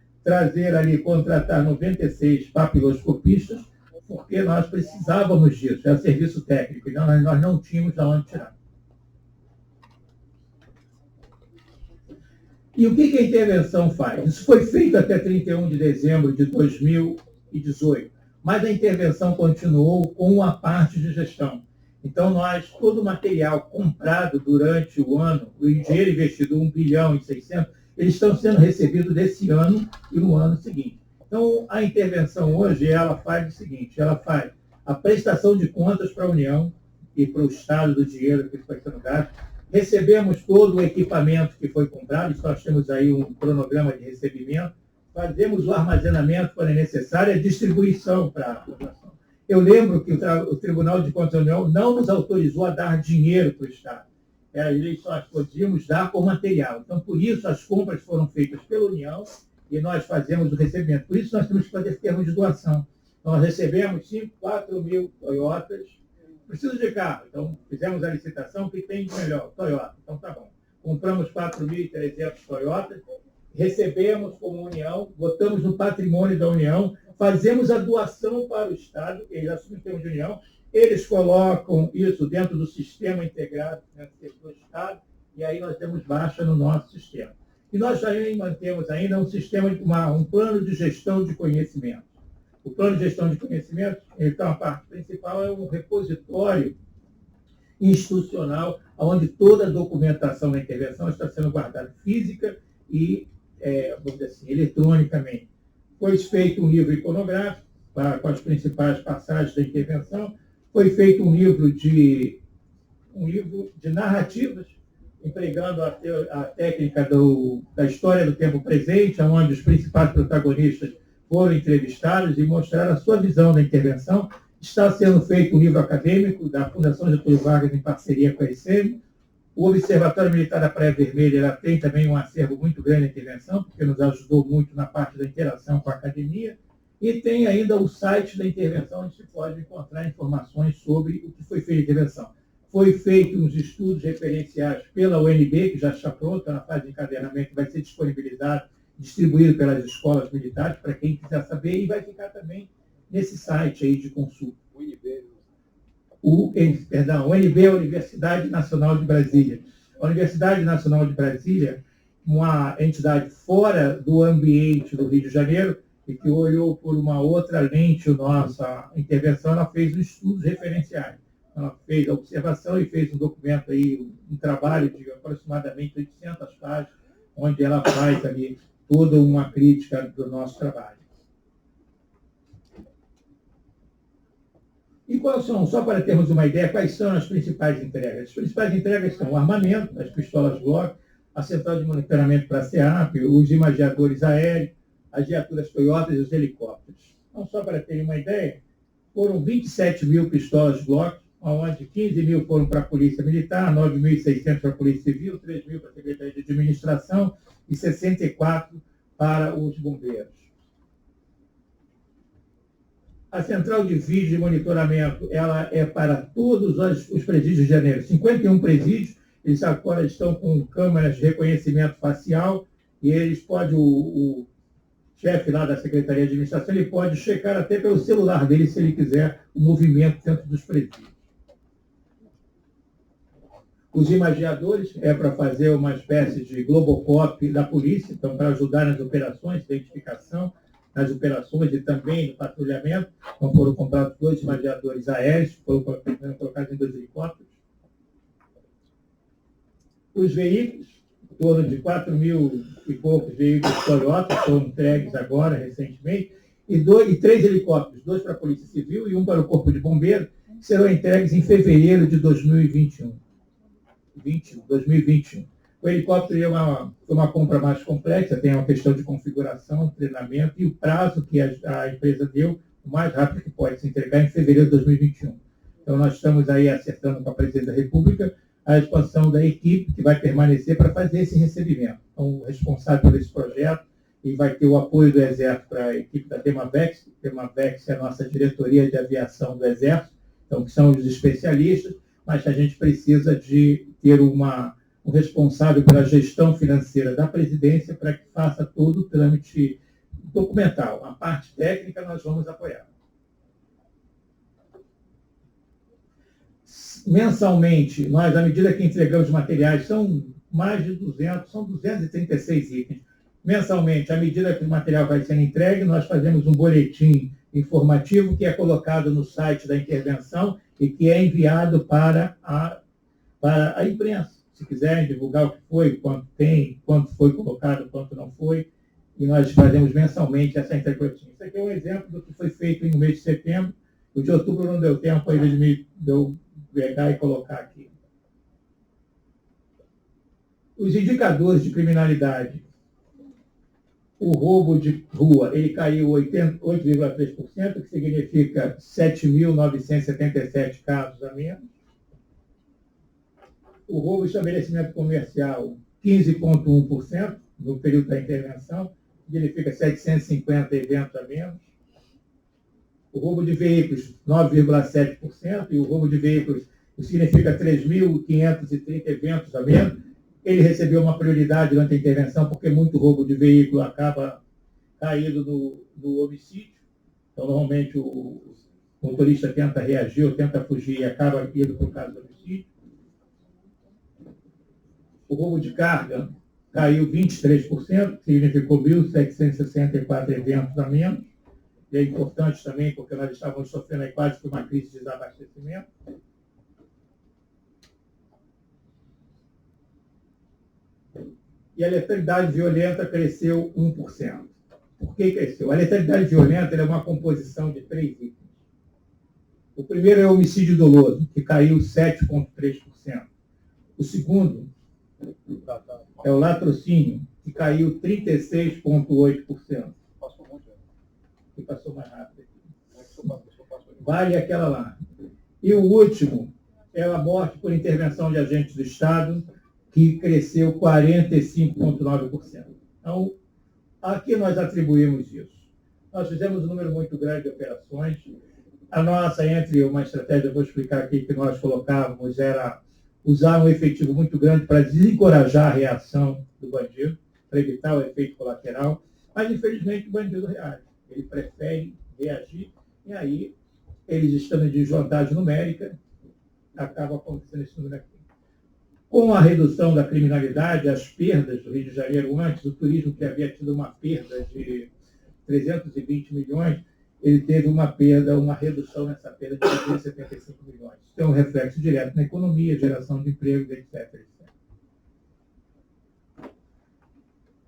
contratar 96 papiloscopistas, porque nós precisávamos disso, era serviço técnico, então nós não tínhamos de onde tirar. E o que a intervenção faz? Isso foi feito até 31 de dezembro de 2018. Mas a intervenção continuou com a parte de gestão. Então, todo o material comprado durante o ano, o dinheiro investido, 1 bilhão e 600, eles estão sendo recebidos desse ano e no ano seguinte. Então, a intervenção hoje, ela faz o seguinte, ela faz a prestação de contas para a União e para o Estado do dinheiro que foi sendo gasto. Recebemos todo o equipamento que foi comprado, então nós temos aí um cronograma de recebimento. Fazemos o armazenamento quando é necessário, a distribuição para a população. Eu lembro que o Tribunal de Contas da União não nos autorizou a dar dinheiro para o Estado. Só podíamos dar por material. Então, por isso, as compras foram feitas pela União e nós fazemos o recebimento. Por isso, nós temos que fazer termos de doação. Então, nós recebemos 4 mil Toyotas. Preciso de carro. Então, fizemos a licitação, que tem de melhor? Toyota. Então, tá bom. Compramos 4.300 Toyotas. Recebemos como União, botamos no patrimônio da União, fazemos a doação para o Estado, eles assumem o termo de União, eles colocam isso dentro do sistema integrado do Estado, e aí nós temos baixa no nosso sistema. E nós também mantemos ainda um plano de gestão de conhecimento. O plano de gestão de conhecimento, então a parte principal é um repositório institucional, onde toda a documentação da intervenção está sendo guardada física e vamos dizer assim, eletronicamente. Foi feito um livro iconográfico com as principais passagens da intervenção, foi feito um livro de narrativas, empregando a técnica da história do tempo presente, onde os principais protagonistas foram entrevistados e mostraram a sua visão da intervenção. Está sendo feito um livro acadêmico da Fundação Getúlio Vargas em parceria com a ICEM. O Observatório Militar da Praia Vermelha ela tem também um acervo muito grande de intervenção, porque nos ajudou muito na parte da interação com a academia. E tem ainda o site da intervenção, onde se pode encontrar informações sobre o que foi feito de intervenção. Foi feito uns estudos referenciais pela UNB, que já está pronta na fase de encadernamento, vai ser disponibilizado, distribuído pelas escolas militares, para quem quiser saber, e vai ficar também nesse site aí de consulta. UNB é a Universidade Nacional de Brasília. A Universidade Nacional de Brasília, uma entidade fora do ambiente do Rio de Janeiro, e que olhou por uma outra lente a nossa intervenção, ela fez os estudos referenciais. Ela fez a observação e fez um documento aí, um trabalho de aproximadamente 800 páginas, onde ela faz ali toda uma crítica do nosso trabalho. E quais são, só para termos uma ideia, quais são as principais entregas? As principais entregas são o armamento, as pistolas Glock, a central de monitoramento para a SEAP, os imagiadores aéreos, as viaturas Toyota e os helicópteros. Então, só para terem uma ideia, foram 27 mil pistolas Glock, onde 15 mil foram para a Polícia Militar, 9.600 para a Polícia Civil, 3 mil para a Secretaria de Administração e 64 para os bombeiros. A central de vídeo de monitoramento ela é para todos os presídios de Janeiro. 51 presídios, eles agora estão com câmeras de reconhecimento facial e eles podem, o chefe lá da Secretaria de Administração, ele pode checar até pelo celular dele, se ele quiser, o movimento dentro dos presídios. Os imagiadores é para fazer uma espécie de Globocop da polícia, então para ajudar nas operações, identificação, nas operações e também no patrulhamento. Então foram comprados 2 imagiadores aéreos, foram colocados em 2 helicópteros. Os veículos, em torno de 4 mil e poucos veículos Toyota, foram entregues agora, recentemente, e 3 helicópteros, 2 para a Polícia Civil e 1 para o Corpo de Bombeiros, que serão entregues em fevereiro de 2021. O helicóptero é uma compra mais complexa, tem uma questão de configuração, treinamento e o prazo que a empresa deu, o mais rápido que pode se entregar em fevereiro de 2021. Então, nós estamos aí acertando com a Presidência da República a expansão da equipe que vai permanecer para fazer esse recebimento. Então, o responsável por esse projeto e vai ter o apoio do Exército para a equipe da Temavex. A Temavex é a nossa diretoria de aviação do Exército, então, que são os especialistas, mas a gente precisa de ter um responsável pela gestão financeira da presidência para que faça todo o trâmite documental. A parte técnica nós vamos apoiar. Mensalmente, nós, à medida que entregamos materiais, são mais de 200, são 236 itens. Mensalmente, à medida que o material vai sendo entregue, nós fazemos um boletim informativo que é colocado no site da intervenção e que é enviado para a imprensa. Se quiserem divulgar o que foi, quanto tem, quanto foi colocado, quanto não foi, e nós fazemos mensalmente essa entrega. Isso aqui é um exemplo do que foi feito no mês de setembro. O de outubro não deu tempo ainda de eu pegar e colocar aqui. Os indicadores de criminalidade. O roubo de rua, ele caiu 8,3%, que significa 7.977 casos a menos. O roubo de estabelecimento comercial, 15,1% no período da intervenção, significa 750 eventos a menos. O roubo de veículos, 9,7%, e o roubo de veículos significa 3.530 eventos a menos. Ele recebeu uma prioridade durante a intervenção, porque muito roubo de veículo acaba caindo no homicídio. Então, normalmente, o motorista tenta reagir ou tenta fugir e acaba indo para o caso do homicídio. O roubo de carga caiu 23%, significou 1.764 eventos a menos. E é importante também, porque nós estávamos sofrendo aí quase que uma crise de desabastecimento. E a letalidade violenta cresceu 1%. Por que cresceu? A letalidade violenta é uma composição de 3 itens. O primeiro é o homicídio doloso, que caiu 7,3%. O segundo é o latrocínio, que caiu 36,8%. vale aquela lá. E o último é a morte por intervenção de agentes do Estado, que cresceu 45,9%. Então, aqui nós atribuímos isso. Nós fizemos um número muito grande de operações. A nossa, entre uma estratégia, eu vou explicar aqui, que nós colocávamos, era usar um efetivo muito grande para desencorajar a reação do bandido, para evitar o efeito colateral, mas, infelizmente, o bandido reage. Ele prefere reagir, e aí, eles estando em desvantagem numérica, acaba acontecendo esse número aqui. Com a redução da criminalidade, as perdas do Rio de Janeiro antes, o turismo que havia tido uma perda de 320 milhões, ele teve uma redução nessa perda de 275 milhões. Isso tem um reflexo direto na economia, geração de empregos, etc. etc.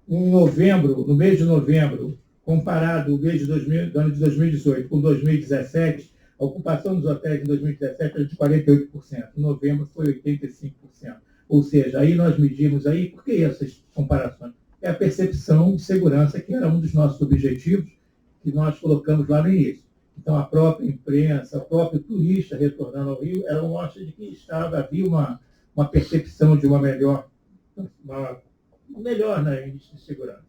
Em novembro, no mês de novembro, comparado o mês do ano de 2018 com 2017, a ocupação dos hotéis em 2017 era de 48%, em novembro foi 85%. Ou seja, aí nós medimos aí, por que essas comparações? É a percepção de segurança, que era um dos nossos objetivos, que nós colocamos lá no início. Então, a própria imprensa, o próprio turista retornando ao Rio, era uma mostra de que havia uma percepção de uma melhor na índice de segurança.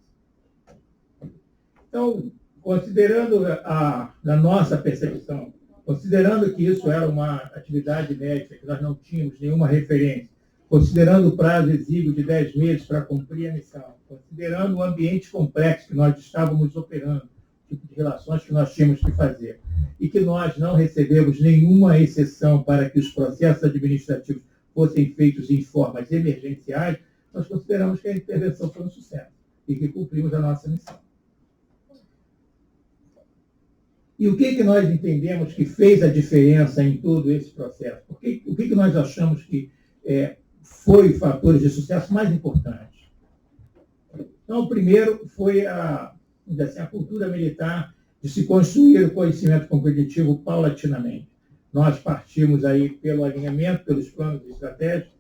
Então, considerando na nossa percepção, considerando que isso era uma atividade médica, que nós não tínhamos nenhuma referência, considerando o prazo exíguo de 10 meses para cumprir a missão, considerando o ambiente complexo que nós estávamos operando, o tipo de relações que nós tínhamos que fazer, e que nós não recebemos nenhuma exceção para que os processos administrativos fossem feitos em formas emergenciais, nós consideramos que a intervenção foi um sucesso e que cumprimos a nossa missão. E o que nós entendemos que fez a diferença em todo esse processo? O que nós achamos que foi fatores de sucesso mais importantes? Então, o primeiro foi a cultura militar de se construir o conhecimento cognitivo paulatinamente. Nós partimos aí pelo alinhamento, pelos planos estratégicos,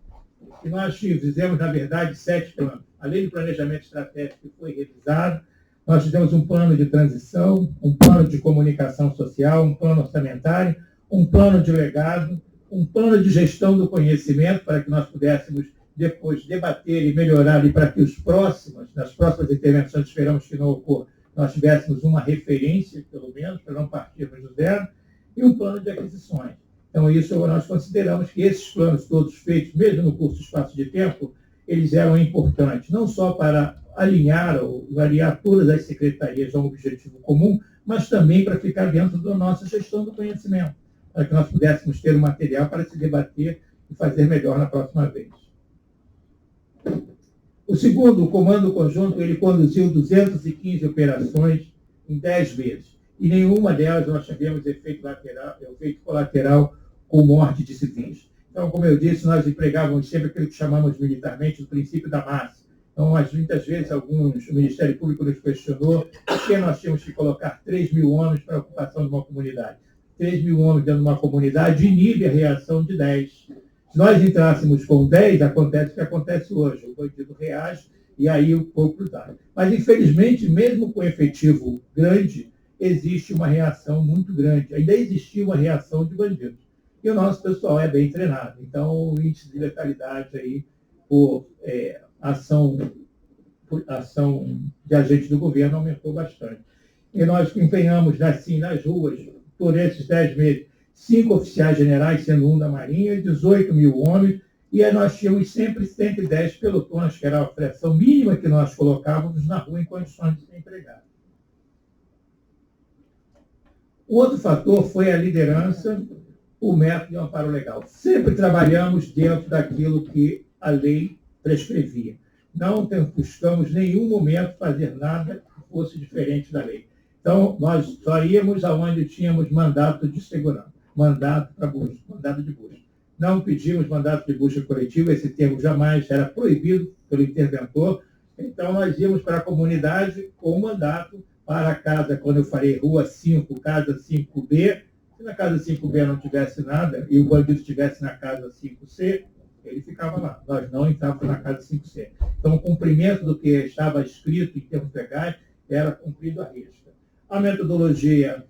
e nós fizemos, na verdade, 7 planos. Além do planejamento estratégico que foi revisado, nós fizemos um plano de transição, um plano de comunicação social, um plano orçamentário, um plano de legado, um plano de gestão do conhecimento, para que nós pudéssemos depois debater e melhorar, e para que nas próximas intervenções, esperamos que não ocorra, nós tivéssemos uma referência, pelo menos, para não partirmos do zero, e um plano de aquisições. Então, isso nós consideramos que esses planos todos feitos, mesmo no curto espaço de tempo, eles eram importantes, não só para alinhar todas as secretarias a um objetivo comum, mas também para ficar dentro da nossa gestão do conhecimento, para que nós pudéssemos ter um material para se debater e fazer melhor na próxima vez. O segundo, o Comando Conjunto, ele conduziu 215 operações em 10 meses, e nenhuma delas nós tivemos efeito colateral com morte de civis. Então, como eu disse, nós empregávamos sempre aquilo que chamamos militarmente do princípio da massa. Então, muitas vezes, o Ministério Público nos questionou por que nós tínhamos que colocar 3 mil homens para a ocupação de uma comunidade. 3 mil homens dentro de uma comunidade inibe a reação de 10. Se nós entrássemos com 10, acontece o que acontece hoje. O bandido reage e aí o pouco dá. Mas, infelizmente, mesmo com efetivo grande, existe uma reação muito grande. Ainda existia uma reação de bandidos. E o nosso pessoal é bem treinado. Então, o índice de letalidade aí por ação de agentes do governo aumentou bastante. E nós empenhamos, assim, nas ruas, por esses 10 meses, 5 oficiais generais, sendo um da Marinha, 18 mil homens, e aí nós tínhamos sempre 110 pelotões, que era a fração mínima que nós colocávamos na rua em condições de ser empregado. O outro fator foi a liderança, o método de amparo legal. Sempre trabalhamos dentro daquilo que a lei prescrevia. Não buscamos em nenhum momento fazer nada que fosse diferente da lei. Então, nós só íamos aonde tínhamos mandato de segurança, mandato de busca. Não pedimos mandato de busca coletiva, esse termo jamais era proibido pelo interventor. Então, nós íamos para a comunidade com mandato para a casa, quando eu falei rua 5, casa 5B, se na casa 5B não tivesse nada e o bandido estivesse na casa 5C, ele ficava lá. Nós não entrávamos na casa 5C. Então, o cumprimento do que estava escrito em termos legais era cumprido à risca. A metodologia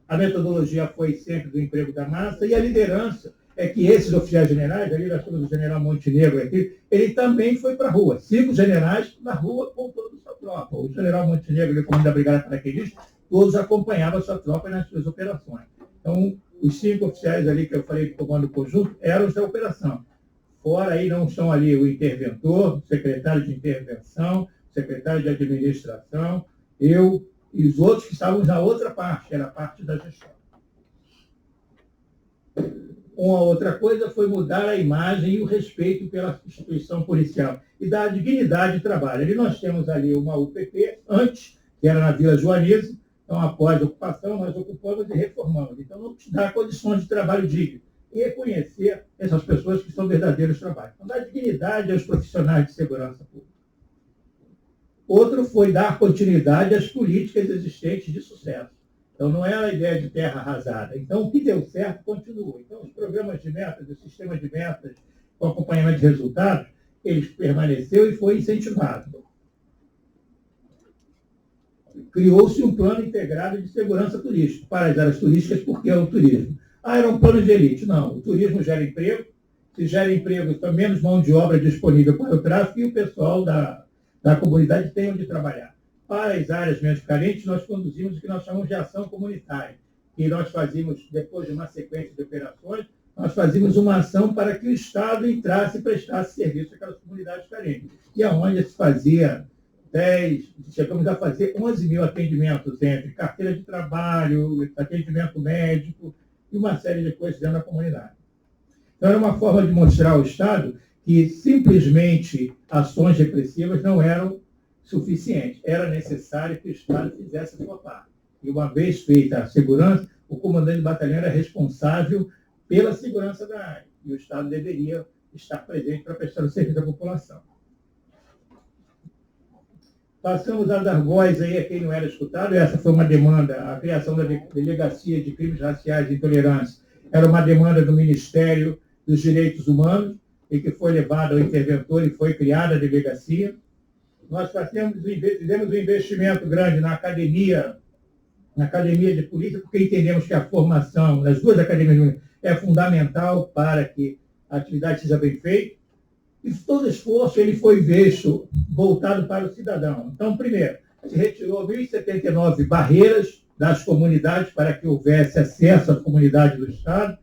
A metodologia foi sempre do emprego da massa e a liderança é que esses oficiais generais, ali nós temos o general Montenegro aqui, ele também foi para a rua. 5 generais na rua com toda a sua tropa. O general Montenegro, ele comando da Brigada Paraquedista, todos acompanhavam a sua tropa nas suas operações. Então, os 5 oficiais ali que eu falei de comando conjunto eram os da operação. Fora aí não estão ali o interventor, o secretário de intervenção, o secretário de administração, eu e os outros que estavam na outra parte, era a parte da gestão. Uma outra coisa foi mudar a imagem e o respeito pela instituição policial e dar dignidade de trabalho. Ali nós temos ali uma UPP, antes, que era na Vila Joaniza, então após a ocupação nós ocupamos e reformamos. Então não te dá condições de trabalho digno e reconhecer essas pessoas que são verdadeiros trabalhos. Então dar dignidade aos profissionais de segurança pública. Outro foi dar continuidade às políticas existentes de sucesso. Então, não era a ideia de terra arrasada. Então, o que deu certo, continua. Então, os programas de metas, o sistema de metas, com acompanhamento de resultados, eles permaneceu e foi incentivado. Criou-se um plano integrado de segurança turística para as áreas turísticas, porque é o turismo. Era um plano de elite. Não, o turismo gera emprego. Se gera emprego, então menos mão de obra disponível para o tráfico e o pessoal da comunidade tem onde trabalhar. Para as áreas menos carentes, nós conduzimos o que nós chamamos de ação comunitária, que nós fazíamos, depois de uma sequência de operações, nós fazíamos uma ação para que o Estado entrasse e prestasse serviço àquelas comunidades carentes. E aonde se fazia chegamos a fazer 11 mil atendimentos entre carteira de trabalho, atendimento médico e uma série de coisas dentro da comunidade. Então, era uma forma de mostrar ao Estado que simplesmente ações repressivas não eram suficiente. Era necessário que o Estado fizesse a sua parte. E uma vez feita a segurança, o comandante de batalhão era responsável pela segurança da área. E o Estado deveria estar presente para prestar o serviço à população. Passamos a dar voz aí a quem não era escutado. Essa foi uma demanda, a criação da Delegacia de Crimes Raciais e Intolerância. Era uma demanda do Ministério dos Direitos Humanos e que foi levada ao interventor e foi criada a delegacia. Nós fizemos um investimento grande na academia de polícia, porque entendemos que a formação das 2 academias é fundamental para que a atividade seja bem feita. E todo esforço ele foi visto voltado para o cidadão. Então, primeiro, se retirou 1.079 barreiras das comunidades para que houvesse acesso à comunidade do Estado.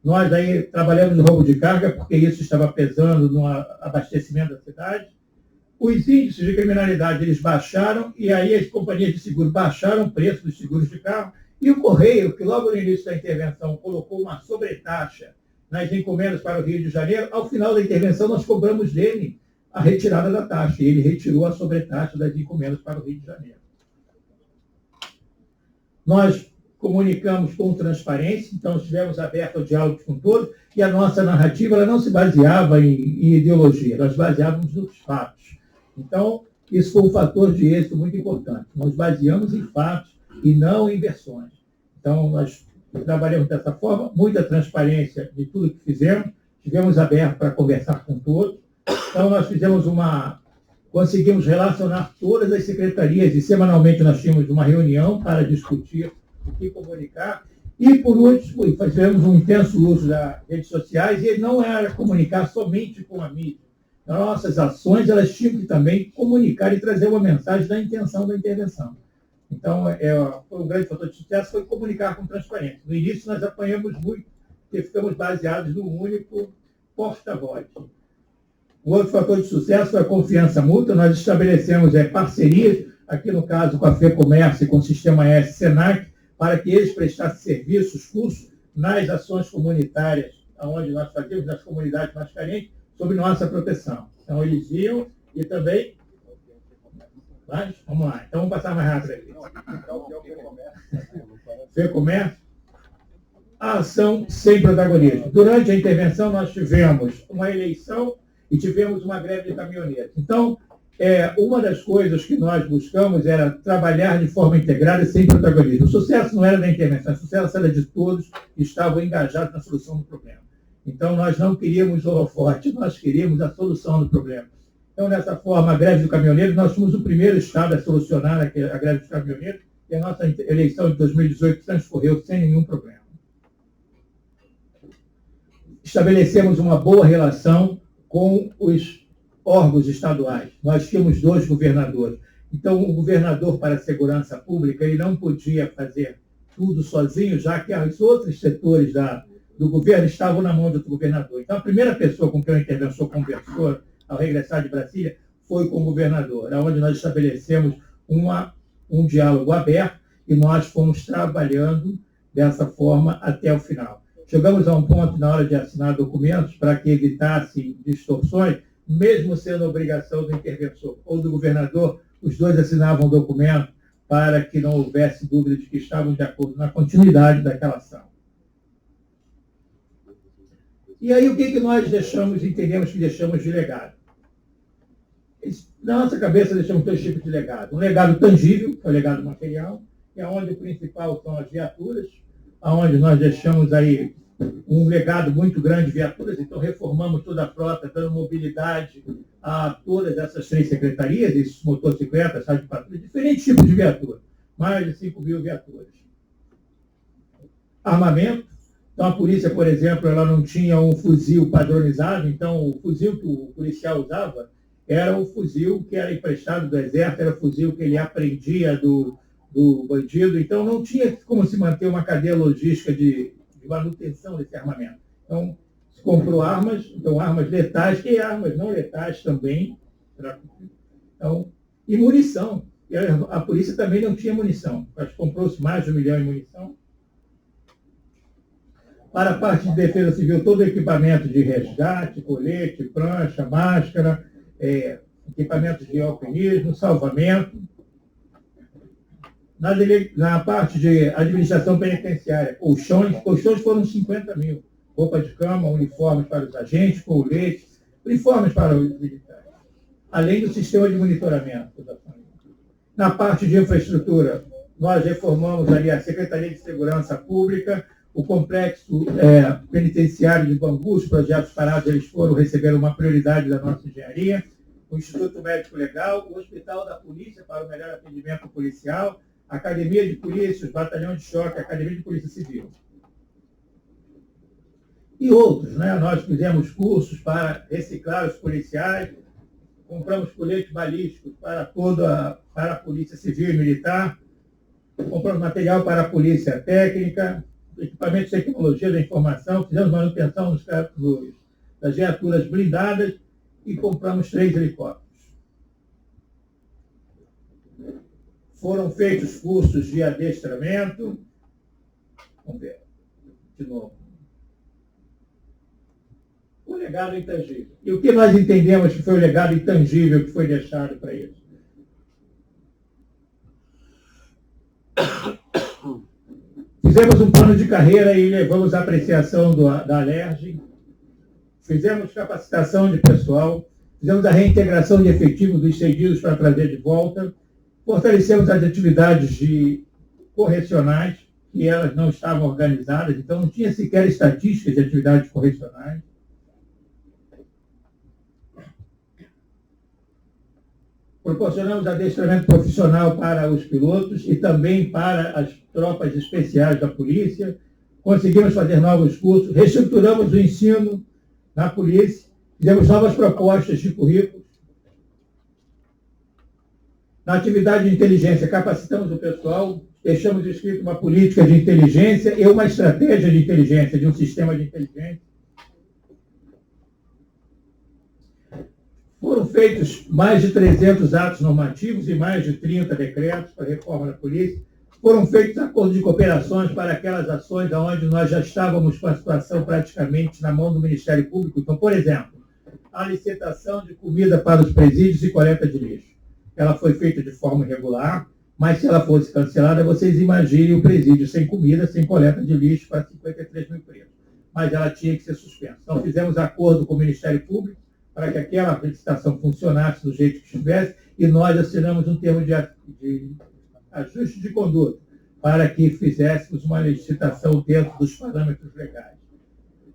Nós aí trabalhamos no roubo de carga, porque isso estava pesando no abastecimento da cidade. Os índices de criminalidade, eles baixaram, e aí as companhias de seguro baixaram o preço dos seguros de carro, e o Correio, que logo no início da intervenção colocou uma sobretaxa nas encomendas para o Rio de Janeiro, ao final da intervenção nós cobramos dele a retirada da taxa, e ele retirou a sobretaxa das encomendas para o Rio de Janeiro. Nós comunicamos com transparência, então estivemos abertos ao diálogo com todos, e a nossa narrativa ela não se baseava em ideologia, nós baseávamos nos fatos. Então, isso foi um fator de êxito muito importante. Nós baseamos em fatos e não em versões. Então, nós trabalhamos dessa forma, muita transparência de tudo que fizemos, estivemos abertos para conversar com todos. Então, nós conseguimos relacionar todas as secretarias e semanalmente nós tínhamos uma reunião para discutir o que comunicar. E, por último, fizemos um intenso uso das redes sociais e não era comunicar somente com a mídia. Nossas ações, elas tinham que também comunicar e trazer uma mensagem da intenção da intervenção. Então, foi um grande fator de sucesso, foi comunicar com transparência. No início, nós apanhamos muito, porque ficamos baseados num único porta-voz. Um outro fator de sucesso foi a confiança mútua. Nós estabelecemos parcerias, aqui no caso com a FEComércio e com o Sistema S Senac, para que eles prestassem serviços, cursos, nas ações comunitárias, onde nós fazíamos, nas comunidades mais carentes, sobre nossa proteção. Então, eles iam e também... Mas, vamos lá. Então, vamos passar mais rápido aqui. FEComércio. A ação sem protagonismo. Durante a intervenção, nós tivemos uma eleição e tivemos uma greve de caminhoneiros. Então, uma das coisas que nós buscamos era trabalhar de forma integrada e sem protagonismo. O sucesso não era da intervenção, o sucesso era de todos que estavam engajados na solução do problema. Então, nós não queríamos holofote, nós queríamos a solução do problema. Então, dessa forma, a greve do caminhoneiro, nós fomos o primeiro Estado a solucionar a greve dos caminhoneiros, e a nossa eleição de 2018 transcorreu sem nenhum problema. Estabelecemos uma boa relação com os órgãos estaduais. Nós tínhamos 2 governadores. Então, o governador para a segurança pública ele não podia fazer tudo sozinho, já que os outros setores do governo estavam na mão do outro governador. Então, a primeira pessoa com quem o interventor conversou ao regressar de Brasília foi com o governador, onde nós estabelecemos um diálogo aberto e nós fomos trabalhando dessa forma até o final. Chegamos a um ponto na hora de assinar documentos para que evitasse distorções, mesmo sendo obrigação do interventor ou do governador, os 2 assinavam o documento para que não houvesse dúvida de que estavam de acordo na continuidade daquela ação. E aí o que nós entendemos que deixamos de legado? Na nossa cabeça deixamos 2 tipos de legado. Um legado tangível, que é o legado material, que é onde o principal são as viaturas, onde nós deixamos aí um legado muito grande de viaturas, então reformamos toda a frota, dando mobilidade a todas essas 3 secretarias, esses motocicletas, de patrulha, diferentes tipos de viaturas, mais de 5.000 viaturas. Armamento, então a polícia, por exemplo, ela não tinha um fuzil padronizado, então o fuzil que o policial usava era o fuzil que era emprestado do Exército, era o fuzil que ele aprendia do bandido, então não tinha como se manter uma cadeia logística de manutenção desse armamento. Então, se comprou armas, então armas letais e armas não letais também, então, e munição. E a polícia também não tinha munição, mas comprou-se mais de 1 milhão em munição. Para a parte de defesa civil, todo o equipamento de resgate, colete, prancha, máscara, equipamentos de alpinismo, salvamento. Na parte de administração penitenciária, colchões foram 50.000. Roupa de cama, uniformes para os agentes, coletes, uniformes para os militares. Além do sistema de monitoramento da família. Na parte de infraestrutura, nós reformamos ali a Secretaria de Segurança Pública, o complexo penitenciário de Bangu, os projetos parados, eles receberam uma prioridade da nossa engenharia, o Instituto Médico Legal, o Hospital da Polícia para o melhor atendimento policial, a Academia de Polícia, os Batalhões de Choque, a Academia de Polícia Civil. E outros, Nós fizemos cursos para reciclar os policiais, compramos coletes balísticos para a Polícia Civil e Militar, compramos material para a Polícia Técnica, equipamentos de tecnologia da informação, fizemos manutenção das viaturas blindadas e compramos 3 helicópteros. Foram feitos cursos de adestramento. Vamos ver, de novo. O legado intangível. E o que nós entendemos que foi o legado intangível que foi deixado para isso? Fizemos um plano de carreira e levamos a apreciação da Alerj. Fizemos capacitação de pessoal. Fizemos a reintegração de efetivos dos cedidos para trazer de volta. Fortalecemos as atividades correcionais, que elas não estavam organizadas, então não tinha sequer estatísticas de atividades correcionais. Proporcionamos adestramento profissional para os pilotos e também para as tropas especiais da polícia. Conseguimos fazer novos cursos, reestruturamos o ensino na polícia, fizemos novas propostas de currículos. Na atividade de inteligência, capacitamos o pessoal, deixamos escrito uma política de inteligência e uma estratégia de inteligência, de um sistema de inteligência. Foram feitos mais de 300 atos normativos e mais de 30 decretos para a reforma da polícia. Foram feitos acordos de cooperações para aquelas ações onde nós já estávamos com a situação praticamente na mão do Ministério Público. Então, por exemplo, a licitação de comida para os presídios e coleta de lixo. Ela foi feita de forma irregular, mas se ela fosse cancelada, vocês imaginem o presídio sem comida, sem coleta de lixo para 53 mil presos. Mas ela tinha que ser suspensa. Então, fizemos acordo com o Ministério Público para que aquela licitação funcionasse do jeito que estivesse e nós assinamos um termo de ajuste de conduta para que fizéssemos uma licitação dentro dos parâmetros legais.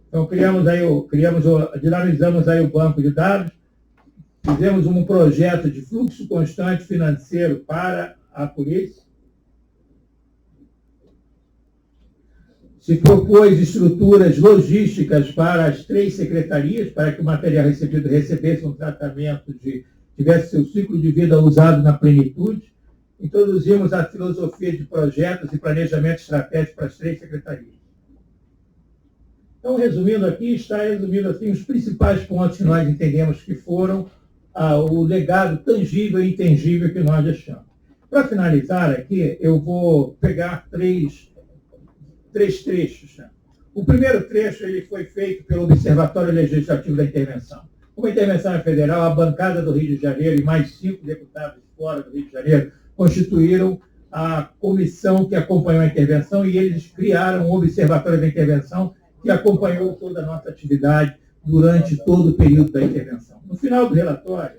Então, dinamizamos aí o banco de dados, fizemos um projeto de fluxo constante financeiro para a polícia, Se propôs estruturas logísticas para as 3 secretarias, para que o material recebido recebesse um tratamento, tivesse seu ciclo de vida usado na plenitude. Introduzimos a filosofia de projetos e planejamento estratégico para as 3 secretarias. Então, resumindo aqui, está resumindo assim, os principais pontos que nós entendemos que foram o legado tangível e intangível que nós deixamos. Para finalizar aqui, eu vou pegar três trechos. Né? O primeiro trecho ele foi feito pelo Observatório Legislativo da Intervenção. Como a intervenção é federal, a bancada do Rio de Janeiro e mais 5 deputados fora do Rio de Janeiro constituíram a comissão que acompanhou a intervenção e eles criaram o Observatório da Intervenção que acompanhou toda a nossa atividade durante todo o período da intervenção. No final do relatório,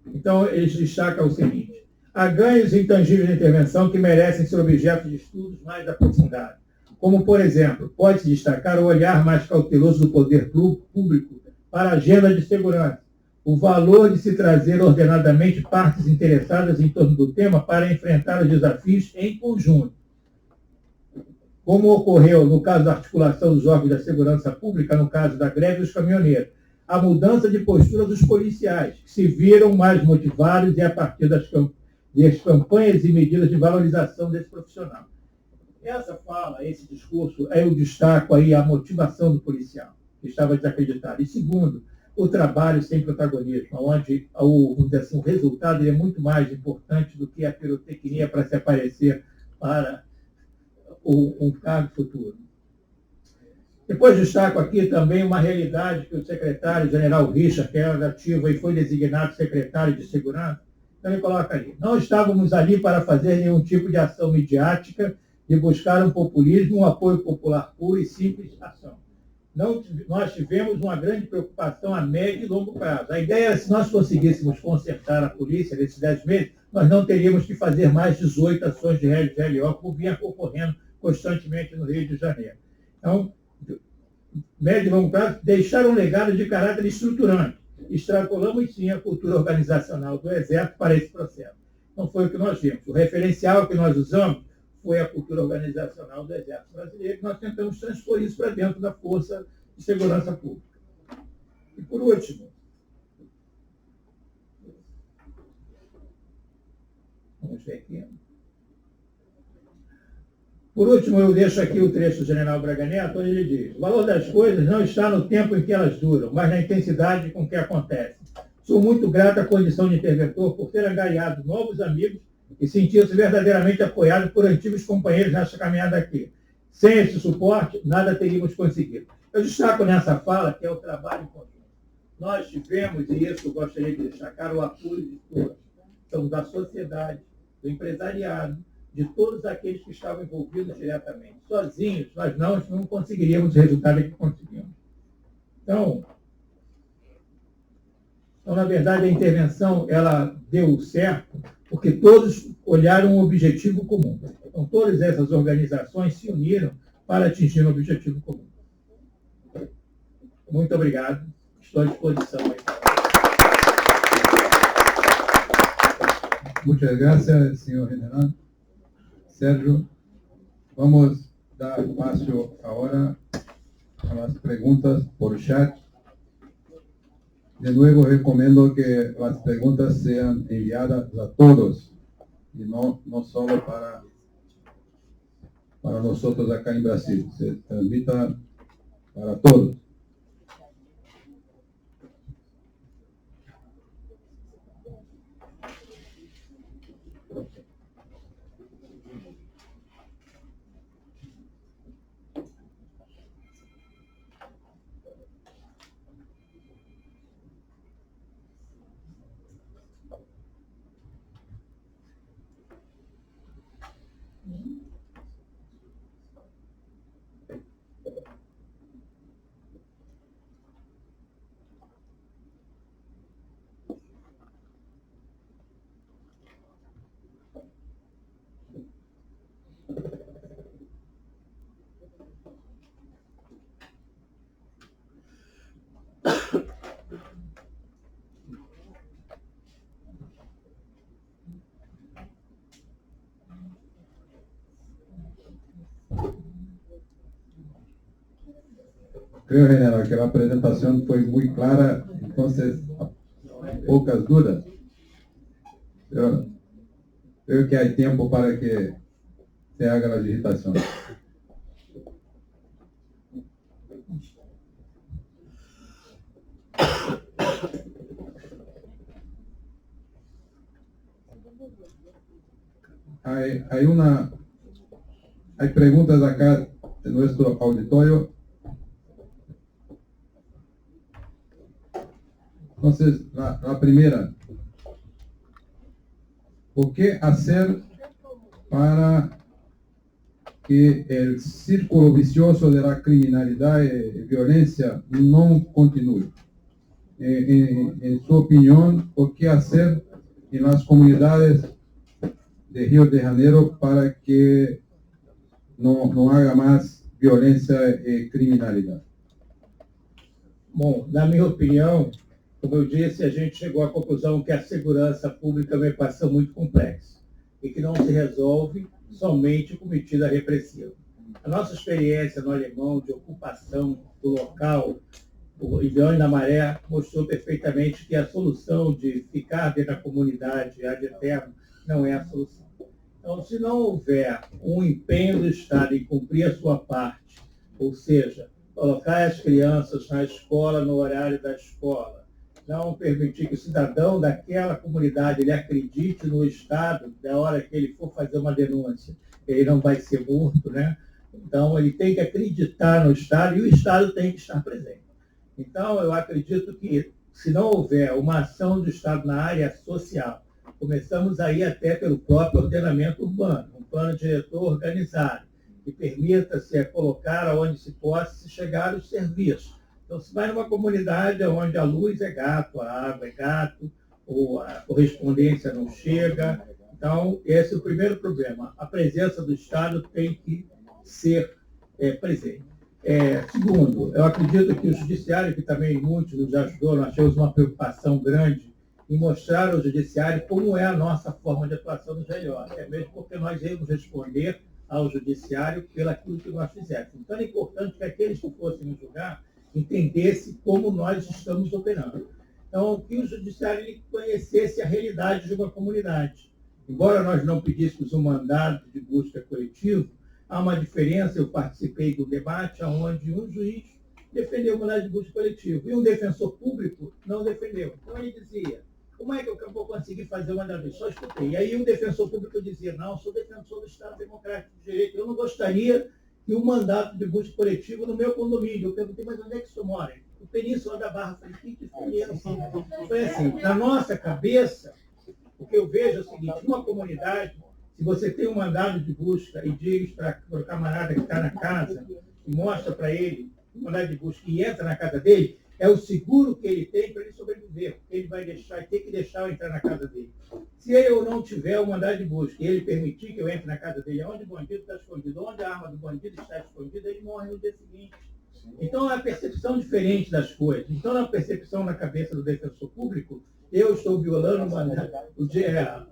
então, eles destacam o seguinte: há ganhos intangíveis da intervenção que merecem ser objeto de estudos mais aprofundados. Como, por exemplo, pode-se destacar o olhar mais cauteloso do poder público para a agenda de segurança, o valor de se trazer ordenadamente partes interessadas em torno do tema para enfrentar os desafios em conjunto. Como ocorreu no caso da articulação dos órgãos da segurança pública, no caso da greve dos caminhoneiros, a mudança de postura dos policiais, que se viram mais motivados e a partir das campanhas e medidas de valorização desse profissional. Essa fala, esse discurso, eu destaco aí a motivação do policial, que estava desacreditado. E segundo, o trabalho sem protagonismo, onde o resultado é muito mais importante do que a pirotecnia para se aparecer para um cargo futuro. Depois destaco aqui também uma realidade que o secretário-general Richard, que era ativo e foi designado secretário de Segurança, também coloca ali. Não estávamos ali para fazer nenhum tipo de ação midiática, de buscar um populismo, um apoio popular puro e simples ação. Nós tivemos uma grande preocupação a médio e longo prazo. A ideia era, se nós conseguíssemos consertar a polícia nesses 10 meses, nós não teríamos que fazer mais 18 ações de GLO, como vinha ocorrendo constantemente no Rio de Janeiro. Então, médio e longo prazo, deixaram um legado de caráter estruturante. Extrapolamos, sim, a cultura organizacional do Exército para esse processo. Não foi o que nós vimos. O referencial que nós usamos foi a cultura organizacional do Exército Brasileiro, que nós tentamos transpor isso para dentro da Força de Segurança Pública. E, por último, vamos ver aqui. Por último, eu deixo aqui o trecho do general Braga Neto, onde ele diz: o valor das coisas não está no tempo em que elas duram, mas na intensidade com que acontecem. Sou muito grato à condição de interventor por ter angariado novos amigos e sentir-se verdadeiramente apoiado por antigos companheiros nessa caminhada aqui. Sem esse suporte, nada teríamos conseguido. Eu destaco nessa fala que é o trabalho em conjunto. Nós tivemos, e isso eu gostaria de destacar, o apoio de todos. Então, da sociedade, do empresariado, de todos aqueles que estavam envolvidos diretamente. Sozinhos, nós não conseguiríamos o resultado que conseguimos. Então, na verdade, a intervenção ela deu certo porque todos olharam um objetivo comum. Então, todas essas organizações se uniram para atingir um objetivo comum. Muito obrigado. Estou à disposição. Muchas gracias, señor general. Sérgio, vamos dar espacio ahora a las preguntas por chat. De nuevo recomiendo que las preguntas sean enviadas a todos y no solo para nosotros acá en Brasil. Se transmita para todos. Creo, general, que la presentación fue muy clara, entonces, pocas dudas. Pero creo que hay tiempo para que se haga la digitación. Hay preguntas acá de nuestro auditorio. Entonces, la primera, ¿por qué hacer para que el círculo vicioso de la criminalidad y violencia no continúe? En su opinión, ¿por qué hacer en las comunidades de Río de Janeiro para que no haga más violência e criminalidade? Bom, na minha opinião, como eu disse, a gente chegou à conclusão que a segurança pública é uma equação muito complexa e que não se resolve somente com medida repressiva. A nossa experiência no Alemão de ocupação do local, o Ilhões da Maré, mostrou perfeitamente que a solução de ficar dentro da comunidade ad eterno não é a solução. Então, se não houver um empenho do Estado em cumprir a sua parte, ou seja, colocar as crianças na escola no horário da escola, não permitir que o cidadão daquela comunidade ele acredite no Estado, da hora que ele for fazer uma denúncia, ele não vai ser morto, né? Então, ele tem que acreditar no Estado e o Estado tem que estar presente. Então, eu acredito que, se não houver uma ação do Estado na área social, começamos aí até pelo próprio ordenamento urbano, um plano diretor organizado, que permita-se colocar aonde se possa se chegar os serviços. Então, se vai numa comunidade onde a luz é gato, a água é gato, ou a correspondência não chega. Então, esse é o primeiro problema. A presença do Estado tem que ser presente. Segundo, eu acredito que o Judiciário, que também muitos nos ajudou, nós temos uma preocupação grande em mostrar ao Judiciário como é a nossa forma de atuação no GLO, mesmo porque nós iremos responder ao Judiciário pelo aquilo que nós fizemos. Então, é importante que aqueles que fossem nos julgar entendessem como nós estamos operando. Então, que o Judiciário ele conhecesse a realidade de uma comunidade. Embora nós não pedíssemos um mandato de busca coletivo, há uma diferença. Eu participei do debate onde um juiz defendeu o mandado de busca coletivo e um defensor público não defendeu. Então, ele dizia, como é que eu vou conseguir fazer o mandado de busca? Só escutei. E aí o defensor público dizia, não, eu sou defensor do Estado Democrático de Direito, eu não gostaria que um mandato de busca coletivo no meu condomínio. Eu perguntei, mas onde é que o senhor mora? No Península da Barra. Falei, que diferença. Foi assim, na nossa cabeça, o que eu vejo é o seguinte, uma comunidade, se você tem um mandado de busca e diz para o camarada que está na casa, e mostra para ele o mandado de busca e entra na casa dele, é o seguro que ele tem para ele sobreviver. Ele vai ter que deixar eu entrar na casa dele. Se eu não tiver o mandado de busca e ele permitir que eu entre na casa dele, onde o bandido está escondido, onde a arma do bandido está escondida, ele morre no dia seguinte. Então, é a percepção diferente das coisas. Então, na percepção na cabeça do defensor público, eu estou violando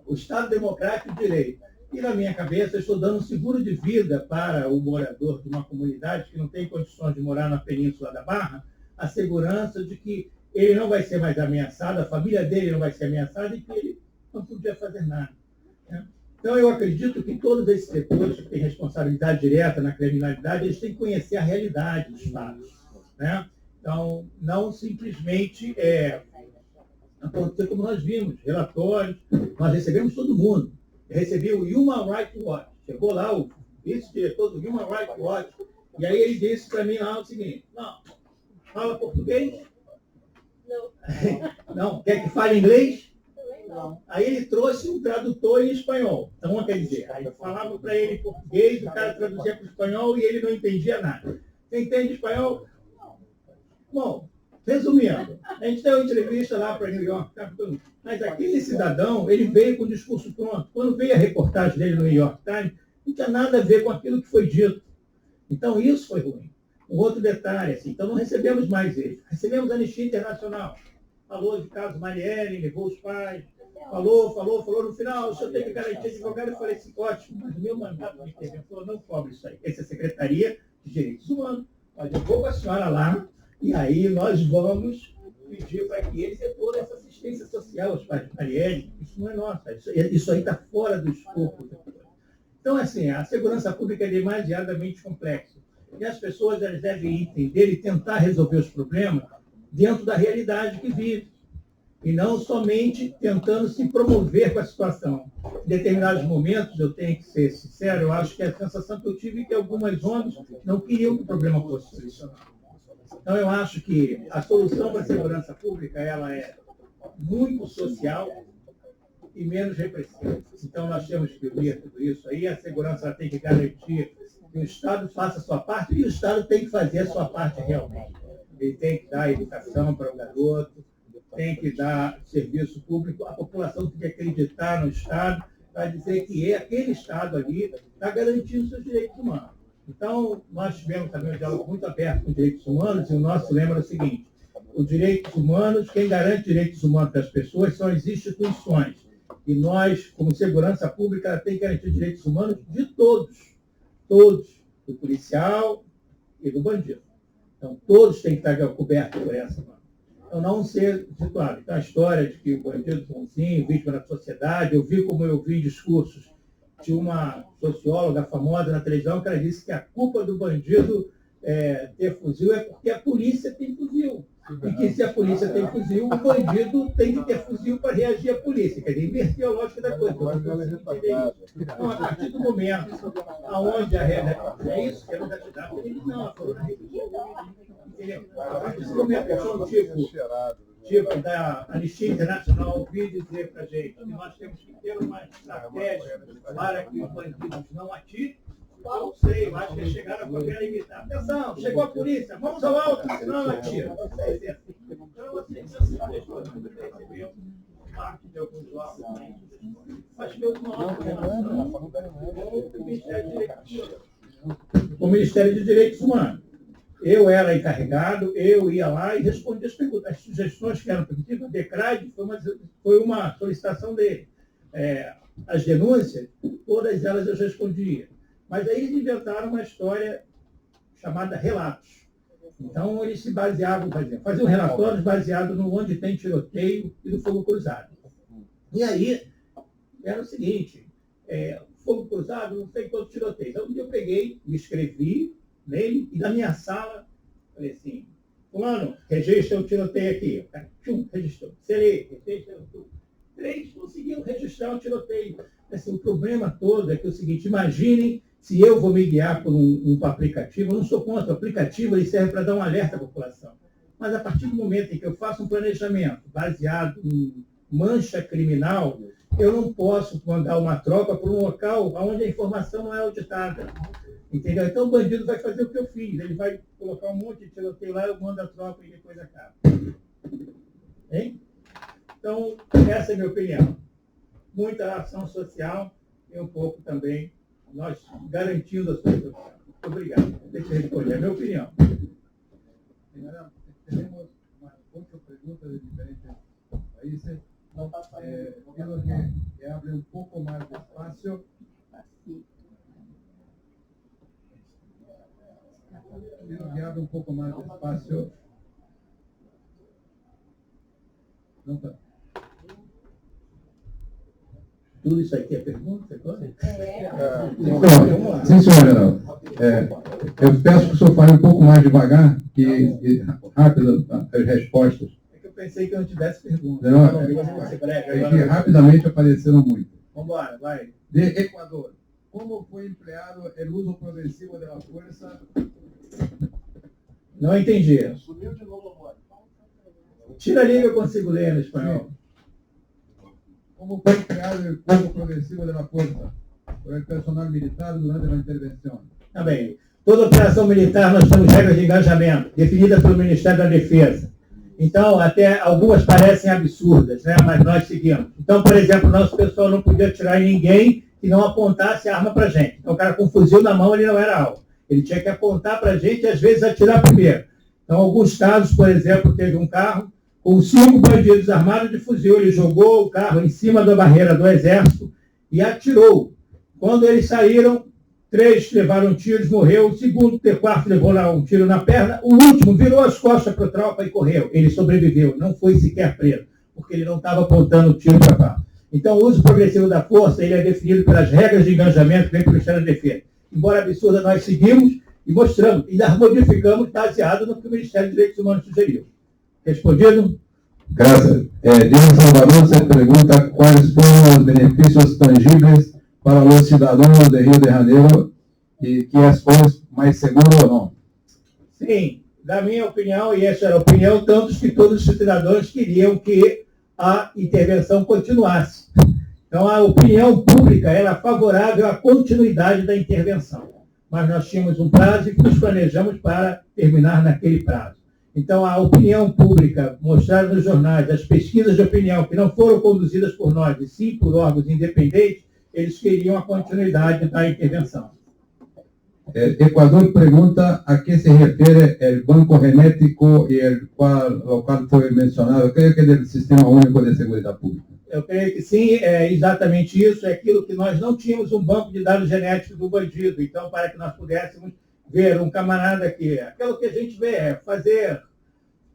o Estado Democrático de Direito. E na minha cabeça, eu estou dando um seguro de vida para o morador de uma comunidade que não tem condições de morar na Península da Barra, a segurança de que ele não vai ser mais ameaçado, a família dele não vai ser ameaçada e que ele não podia fazer nada. Né? Então, eu acredito que todos esses setores que têm responsabilidade direta na criminalidade, eles têm que conhecer a realidade dos fatos. Né? Então, não simplesmente acontecer como nós vimos, relatórios, nós recebemos todo mundo. Eu recebi o Human Rights Watch, chegou lá o vice-diretor do Human Rights Watch, e aí ele disse para mim lá o seguinte, não, fala português? Não. Não. Quer que fale inglês? Não. Aí ele trouxe um tradutor em espanhol. Então, quer dizer, aí eu falava para ele em português, o cara traduzia para o espanhol e ele não entendia nada. Você entende espanhol? Bom, resumindo, a gente deu uma entrevista lá para New York, mas aquele cidadão, ele veio com o discurso pronto. Quando veio a reportagem dele no New York Times, não tinha nada a ver com aquilo que foi dito. Então, isso foi ruim. Um outro detalhe, assim, então não recebemos mais ele. Recebemos a Anistia Internacional. Falou de caso Marielle, levou os pais, falou. No final, o senhor tem que garantir advogado. Eu falei assim, ótimo, mas o meu mandato de interventor não cobre isso aí. Essa é a Secretaria de Direitos Humanos. Olha, eu vou com a senhora lá, e aí nós vamos pedir para que eles dê toda essa assistência social aos pais de Marielle. Isso não é nosso, isso aí está fora do escopo. Então, assim, a segurança pública é demasiadamente complexa. E as pessoas elas devem entender e tentar resolver os problemas dentro da realidade que vive. E não somente tentando se promover com a situação. Em determinados momentos, eu tenho que ser sincero, eu acho que a sensação que eu tive é que algumas ONGs não queriam que o problema fosse solucionado. Então, eu acho que a solução para a segurança pública ela é muito social e menos repressiva. Então, nós temos que unir tudo isso. Aí a segurança tem que garantir que o Estado faça a sua parte e o Estado tem que fazer a sua parte realmente. Ele tem que dar educação para o garoto, tem que dar serviço público, a população tem que acreditar no Estado para dizer que aquele Estado ali está garantindo seus direitos humanos. Então, nós tivemos também um diálogo muito aberto com os direitos humanos, e o nosso lema é o seguinte: os direitos humanos, quem garante direitos humanos das pessoas são as instituições. E nós, como segurança pública, tem que garantir direitos humanos de todos, do policial e do bandido. Então, todos têm que estar cobertos por essa mão. Então, não ser situado. Então, a história de que o bandido é bonzinho, vítima da sociedade, eu vi discursos de uma socióloga famosa na televisão, que ela disse que a culpa do bandido ter fuzil é porque a polícia tem fuzil. E que se a polícia tem fuzil, o bandido tem que ter fuzil para reagir à polícia. Quer dizer, inverter a lógica da coisa. Então, a partir do momento onde a regra é isso, que é nunca te dá, ele não, a coluna a partir do momento que tipo da Anistia Internacional vir dizer para a gente que nós temos que ter uma estratégia para que os bandidos não atirem, não sei, eu acho que eles chegaram a favela e gritar: atenção, chegou a polícia, vamos ao alto, senão não atira. Não sei se é assim. Então, você recebeu parte de alguns jogos, mas que houve uma outra relação com o Ministério de Direitos Humanos. O Ministério de Direitos Humanos. Eu era encarregado, eu ia lá e respondia as perguntas. As sugestões que eram pedidas, o DECRAD foi uma solicitação dele. As denúncias, todas elas eu respondia. Mas aí eles inventaram uma história chamada relatos. Então, eles se baseavam, faziam relatórios baseados no onde tem tiroteio e no fogo cruzado. E aí, era o seguinte, fogo cruzado, não sei quantos tiroteios. Então, eu peguei, me inscrevi nele, e na minha sala, falei assim: fulano, registra o tiroteio aqui. O cara, registrou. Selei, registra tudo. 3 conseguiram registrar o tiroteio. Assim, o problema todo é que é o seguinte: imaginem se eu vou me guiar por um aplicativo. Eu não sou contra o aplicativo, ele serve para dar um alerta à população. Mas a partir do momento em que eu faço um planejamento baseado em mancha criminal, eu não posso mandar uma tropa para um local onde a informação não é auditada. Entendeu? Então o bandido vai fazer o que eu fiz. Ele vai colocar um monte de tiroteio lá, eu mando a tropa e depois acaba. Hein? Então, essa é a minha opinião. Muita ação social e um pouco também nós garantindo a sua social. Muito obrigado. Deixa eu responder a minha opinião. Senhora, temos uma outra pergunta de diferentes países. Quiero que hable un poco más despacio. Quiero que hable un poco más despacio. Não tá. Tudo isso aqui é pergunta? Sim, senhor general. Eu peço que o senhor fale um pouco mais devagar e rápido as respostas. Eu pensei que eu não tivesse pergunta. Não, que rapidamente apareceram muito. Vamos embora, vai. De Equador, como foi empleado o uso progressivo da força? Não entendi. Tira a língua, eu consigo ler no espanhol. Como foi empleado o uso progressivo da força por el personal militar durante a intervenção? Tá bem. Toda operação militar nós temos regras de engajamento, definidas pelo Ministério da Defesa. Então, até algumas parecem absurdas, né? Mas nós seguimos. Então, por exemplo, o nosso pessoal não podia atirar em ninguém que não apontasse a arma para a gente. Então, o cara com um fuzil na mão, ele não era alvo. Ele tinha que apontar para a gente e, às vezes, atirar primeiro. Então, alguns casos, por exemplo, teve um carro com 5 bandidos armados de fuzil. Ele jogou o carro em cima da barreira do Exército e atirou. Quando eles saíram, 3 levaram tiros, morreu. O segundo, o quarto levou um tiro na perna. O último virou as costas para o tropa e correu. Ele sobreviveu, não foi sequer preso, porque ele não estava apontando o tiro para cá. Então, o uso progressivo da força ele é definido pelas regras de engajamento que vem pelo Ministério da Defesa. Embora absurda, nós seguimos e mostramos, e nós modificamos baseado no que o Ministério dos Direitos Humanos sugeriu. Respondido? Gracias. Diego Salvador se pregunta cuáles fueron los beneficios tangibles para los ciudadanos de Rio de Janeiro e que foi mais seguro ou não. Sim, da minha opinião, e essa era a opinião, tantos que todos os cidadãos queriam que a intervenção continuasse. Então, a opinião pública era favorável à continuidade da intervenção. Mas nós tínhamos um prazo e nos planejamos para terminar naquele prazo. Então, a opinião pública mostrada nos jornais, as pesquisas de opinião que não foram conduzidas por nós, e sim por órgãos independentes, eles queriam a continuidade da intervenção. Equador pergunta a que se refere o banco genético e o qual foi mencionado, creio que é do Sistema Único de Seguridade Pública. Eu creio que sim, é exatamente isso, é aquilo que nós não tínhamos um banco de dados genéticos do bandido, então para que nós pudéssemos ver um camarada aqui, aquilo que a gente vê,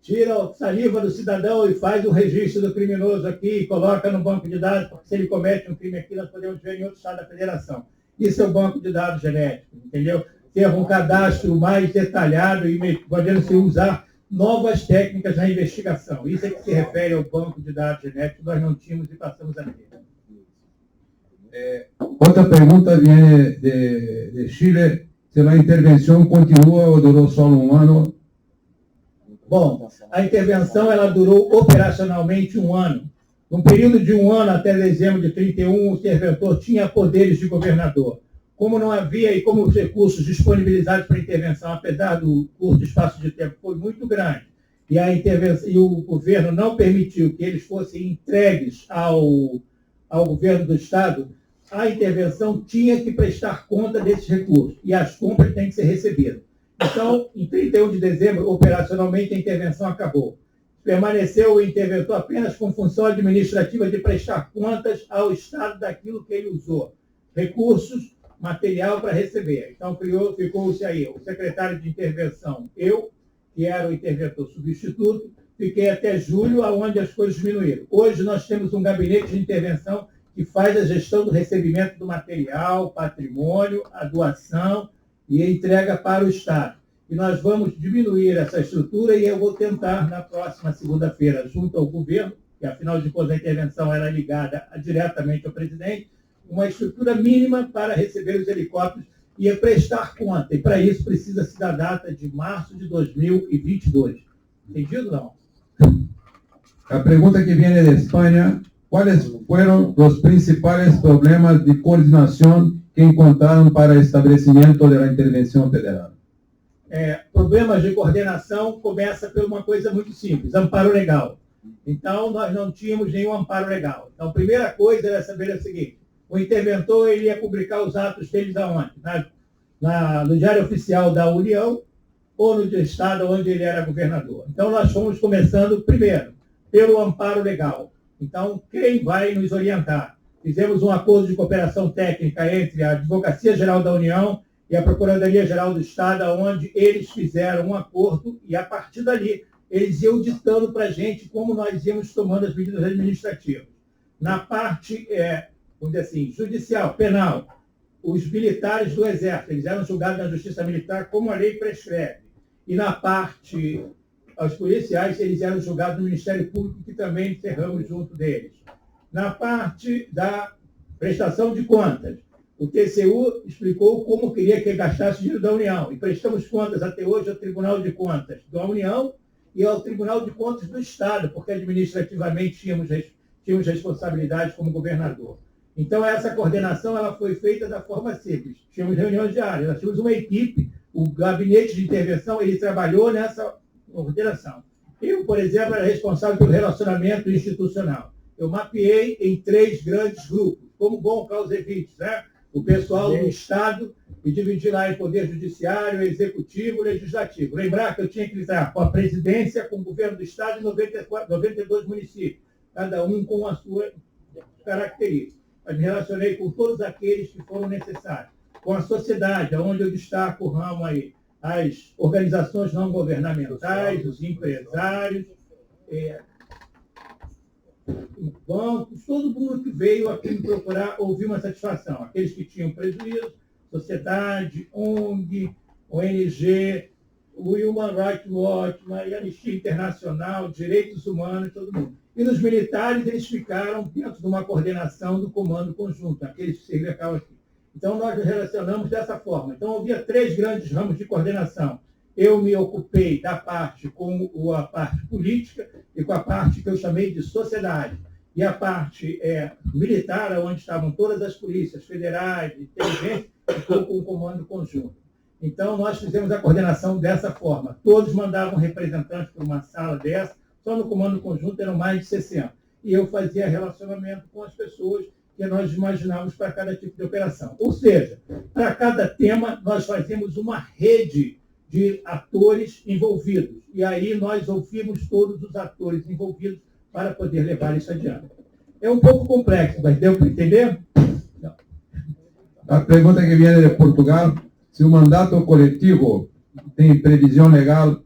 tira a saliva do cidadão e faz o registro do criminoso aqui, coloca no banco de dados, porque se ele comete um crime aqui, nós podemos ver em outro estado da federação. Isso é o banco de dados genéticos, entendeu? Ter um cadastro mais detalhado e podendo-se usar novas técnicas na investigação. Isso é que se refere ao banco de dados genéticos, nós não tínhamos e passamos a ter. Outra pergunta vem de Chile, se a intervenção continua ou durou só um ano? Bom, a intervenção ela durou operacionalmente um ano. Num período de um ano até dezembro de 31, o interventor tinha poderes de governador. Como não havia e como os recursos disponibilizados para a intervenção, apesar do curto espaço de tempo, foi muito grande, e o governo não permitiu que eles fossem entregues ao governo do Estado, a intervenção tinha que prestar conta desses recursos, e as compras têm que ser recebidas. Então, em 31 de dezembro, operacionalmente, a intervenção acabou. Permaneceu o interventor apenas com função administrativa de prestar contas ao Estado daquilo que ele usou. Recursos, material para receber. Então, ficou-se aí o secretário de intervenção, eu, que era o interventor substituto, fiquei até julho, onde as coisas diminuíram. Hoje nós temos um gabinete de intervenção que faz a gestão do recebimento do material, patrimônio, a doação e a entrega para o Estado. E nós vamos diminuir essa estrutura e eu vou tentar, na próxima segunda-feira, junto ao governo, que afinal de contas a intervenção era ligada diretamente ao presidente, uma estrutura mínima para receber os helicópteros e prestar conta. E para isso precisa-se da data de março de 2022. Entendido, não? A pergunta que vem de Espanha, quais foram os principais problemas de coordenação que encontraram para o estabelecimento da intervenção federal? Problemas de coordenação começa por uma coisa muito simples, amparo legal. Então, nós não tínhamos nenhum amparo legal. Então, a primeira coisa era saber o seguinte, o interventor ele ia publicar os atos dele da onde? No Diário Oficial da União ou no Estado onde ele era governador. Então, nós fomos começando, primeiro, pelo amparo legal. Então, quem vai nos orientar? Fizemos um acordo de cooperação técnica entre a Advocacia Geral da União e a Procuradoria-Geral do Estado, onde eles fizeram um acordo e, a partir dali, eles iam ditando para a gente como nós íamos tomando as medidas administrativas. Na parte, vamos dizer assim, judicial, penal, os militares do Exército, eles eram julgados na Justiça Militar como a lei prescreve. E na parte, os policiais, eles eram julgados no Ministério Público, que também encerramos junto deles. Na parte da prestação de contas, o TCU explicou como queria que gastasse o dinheiro da União. E prestamos contas até hoje ao Tribunal de Contas da União e ao Tribunal de Contas do Estado, porque administrativamente tínhamos responsabilidades como governador. Então, essa coordenação ela foi feita da forma simples. Tínhamos reuniões diárias, nós tínhamos uma equipe, o gabinete de intervenção, ele trabalhou nessa coordenação. Eu, por exemplo, era responsável pelo relacionamento institucional. Eu mapeei em 3 grandes grupos, como bom Clausewitz, né? O pessoal do Estado, e dividir lá em poder judiciário, executivo, legislativo. Lembrar que eu tinha que lidar com a presidência, com o governo do Estado e 92 municípios, cada um com a sua característica. Mas me relacionei com todos aqueles que foram necessários. com a sociedade, onde eu destaco o ramo aí, as organizações não governamentais, os empresários, bancos, todo mundo que veio aqui me procurar ouvir uma satisfação. Aqueles que tinham prejuízo, sociedade, ONG, ONG, o Human Rights Watch, a Anistia Internacional, Direitos Humanos, todo mundo. E nos militares, eles ficaram dentro de uma coordenação do Comando Conjunto, aqueles que cercavam aqui. Então, nós nos relacionamos dessa forma. Então, havia 3 grandes ramos de coordenação. Eu me ocupei da parte com a parte política e com a parte que eu chamei de sociedade. E a parte militar, onde estavam todas as polícias federais, inteligência, ficou com o Comando Conjunto. Então, nós fizemos a coordenação dessa forma. Todos mandavam representantes para uma sala dessa, só no Comando Conjunto eram mais de 60. E eu fazia relacionamento com as pessoas que nós imaginávamos para cada tipo de operação. Ou seja, para cada tema, nós fazemos uma rede de atores envolvidos. E aí nós ouvimos todos os atores envolvidos para poder levar isso adiante. É um pouco complexo, mas deu para entender? Não. A pergunta que vem de Portugal, se o mandato coletivo tem previsão legal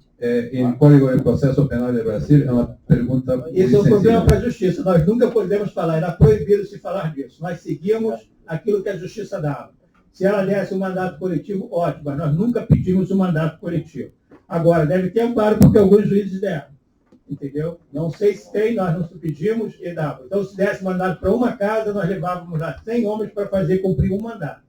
em Código de Processo Penal do Brasil, é uma pergunta... Esse é um problema para a Justiça. Nós nunca podemos falar, era proibido se falar disso. Nós seguimos aquilo que a Justiça dava. Se ela desse um mandato coletivo, ótimo, mas nós nunca pedimos um mandato coletivo. Agora, deve ter amparo, porque alguns juízes deram. Entendeu? Não sei se tem, nós não pedimos e dava. Então, se desse mandato para uma casa, nós levávamos lá 100 homens para fazer cumprir um mandato.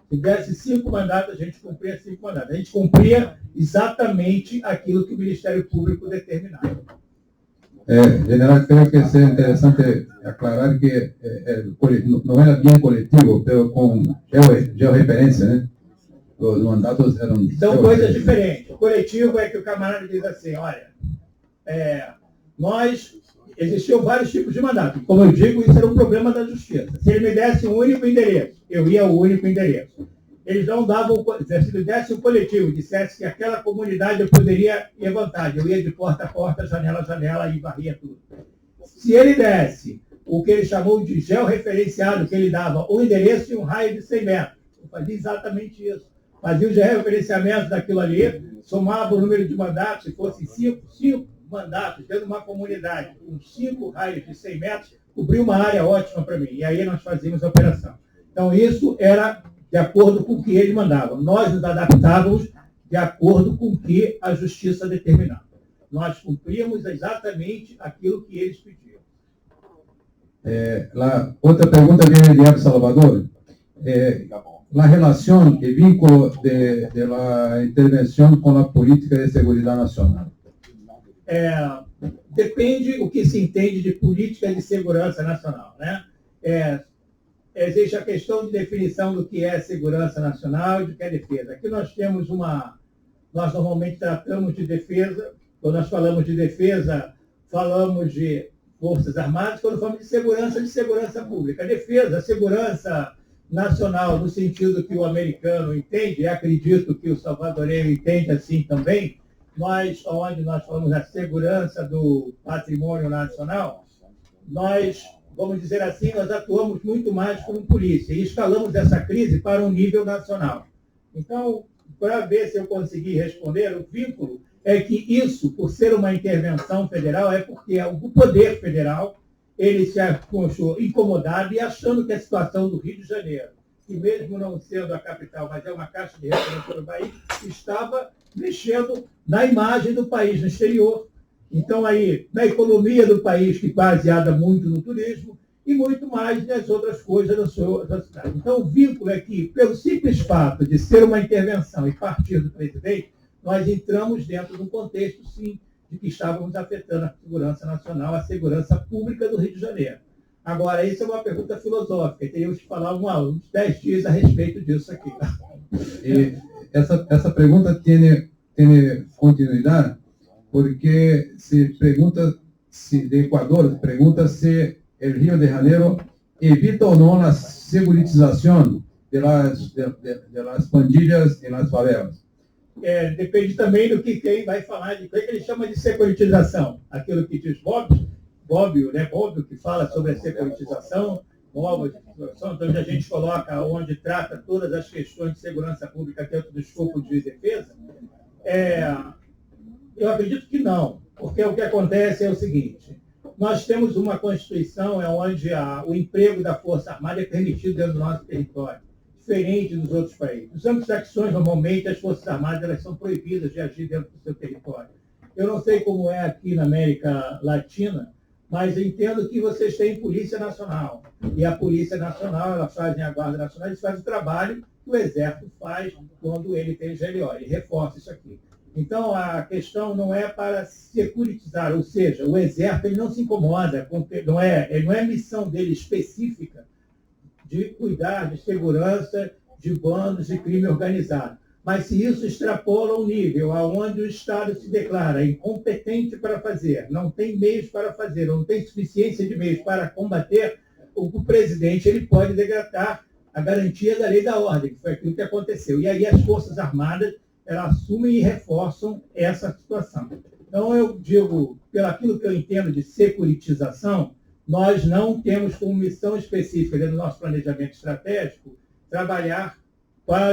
Se desse 5 mandatos, a gente cumpria 5 mandatos. A gente cumpria exatamente aquilo que o Ministério Público determinava. General, creo que es interesante aclarar que no era bien colectivo, pero con georreferência, né? Os mandatos eram... São coisas diferentes. O coletivo é que o camarada diz assim, olha, existiam vários tipos de mandato. Como eu digo, isso era um problema da Justiça. Se ele me desse um único endereço, eu ia ao único endereço. Eles não davam, se ele desse um coletivo, dissesse que aquela comunidade eu poderia ir à vontade, eu ia de porta a porta, janela a janela e varria tudo. Se ele desse o que ele chamou de georreferenciado, que ele dava um endereço e um raio de 100 metros, eu fazia exatamente isso. Fazia o georreferenciamento daquilo ali, somava o número de mandatos, se fossem 5 mandatos dentro de uma comunidade, com 5 raios de 100 metros, cobria uma área ótima para mim. E aí nós fazíamos a operação. Então, isso era de acordo com o que ele mandava. Nós nos adaptávamos de acordo com o que a Justiça determinava. Nós cumpríamos exatamente aquilo que eles pediam. Outra pergunta vem de El Salvador. La relación y vínculo de la intervención con la política de seguridad nacional. Depende o que se entende de política de segurança nacional, né? Existe a questão de definição do que é segurança nacional e do que é defesa. Aqui nós temos nós normalmente tratamos de defesa, quando nós falamos de defesa, falamos de Forças Armadas, quando falamos de segurança pública. Defesa, segurança nacional, no sentido que o americano entende, e acredito que o salvadoreño entende assim também, onde nós falamos da segurança do patrimônio nacional, nós, vamos dizer assim, nós atuamos muito mais como polícia e escalamos essa crise para um nível nacional. Então, para ver se eu consegui responder, o vínculo é que isso, por ser uma intervenção federal, é porque o poder federal ele se achou incomodado e achando que a situação do Rio de Janeiro, que mesmo não sendo a capital, mas é uma caixa de referência do país, estava mexendo na imagem do país no exterior. Então, aí, na economia do país, que baseada muito no turismo, e muito mais nas outras coisas da sua cidade. Então, o vínculo é que, pelo simples fato de ser uma intervenção e partir do presidente, nós entramos dentro de um contexto, sim, de que estávamos afetando a segurança nacional, a segurança pública do Rio de Janeiro. Agora, isso é uma pergunta filosófica, e teríamos que falar uns 10 dias a respeito disso aqui. E essa pergunta tem continuidade, porque de Equador, pergunta se o Rio de Janeiro evita ou não a seguritização das pandilhas e nas favelas. Depende também do que quem vai falar, de o que ele chama de securitização. Aquilo que diz Bobbio, né? Bobbio que fala sobre a securitização, novas situações, onde a gente coloca, onde trata todas as questões de segurança pública dentro do escopo de defesa, eu acredito que não, porque o que acontece é o seguinte: nós temos uma Constituição onde o emprego da Força Armada é permitido dentro do nosso território, diferente dos outros países. Nos âmbitos de ações, normalmente, as Forças Armadas elas são proibidas de agir dentro do seu território. Eu não sei como é aqui na América Latina, mas eu entendo que vocês têm Polícia Nacional. E a Polícia Nacional, elas fazem a Guarda Nacional, eles fazem o trabalho que o Exército faz quando ele tem GLO. Ele reforça isso aqui. Então, a questão não é para securitizar, ou seja, o Exército ele não se incomoda, ele não é missão dele específica de cuidar de segurança de bandos de crime organizado. Mas se isso extrapola um nível aonde o Estado se declara incompetente para fazer, não tem meios para fazer, não tem suficiência de meios para combater, o presidente ele pode decretar a garantia da lei e da ordem, que foi aquilo que aconteceu. E aí as Forças Armadas elas assumem e reforçam essa situação. Então, eu digo, pelo aquilo que eu entendo de securitização, nós não temos como missão específica dentro do nosso planejamento estratégico trabalhar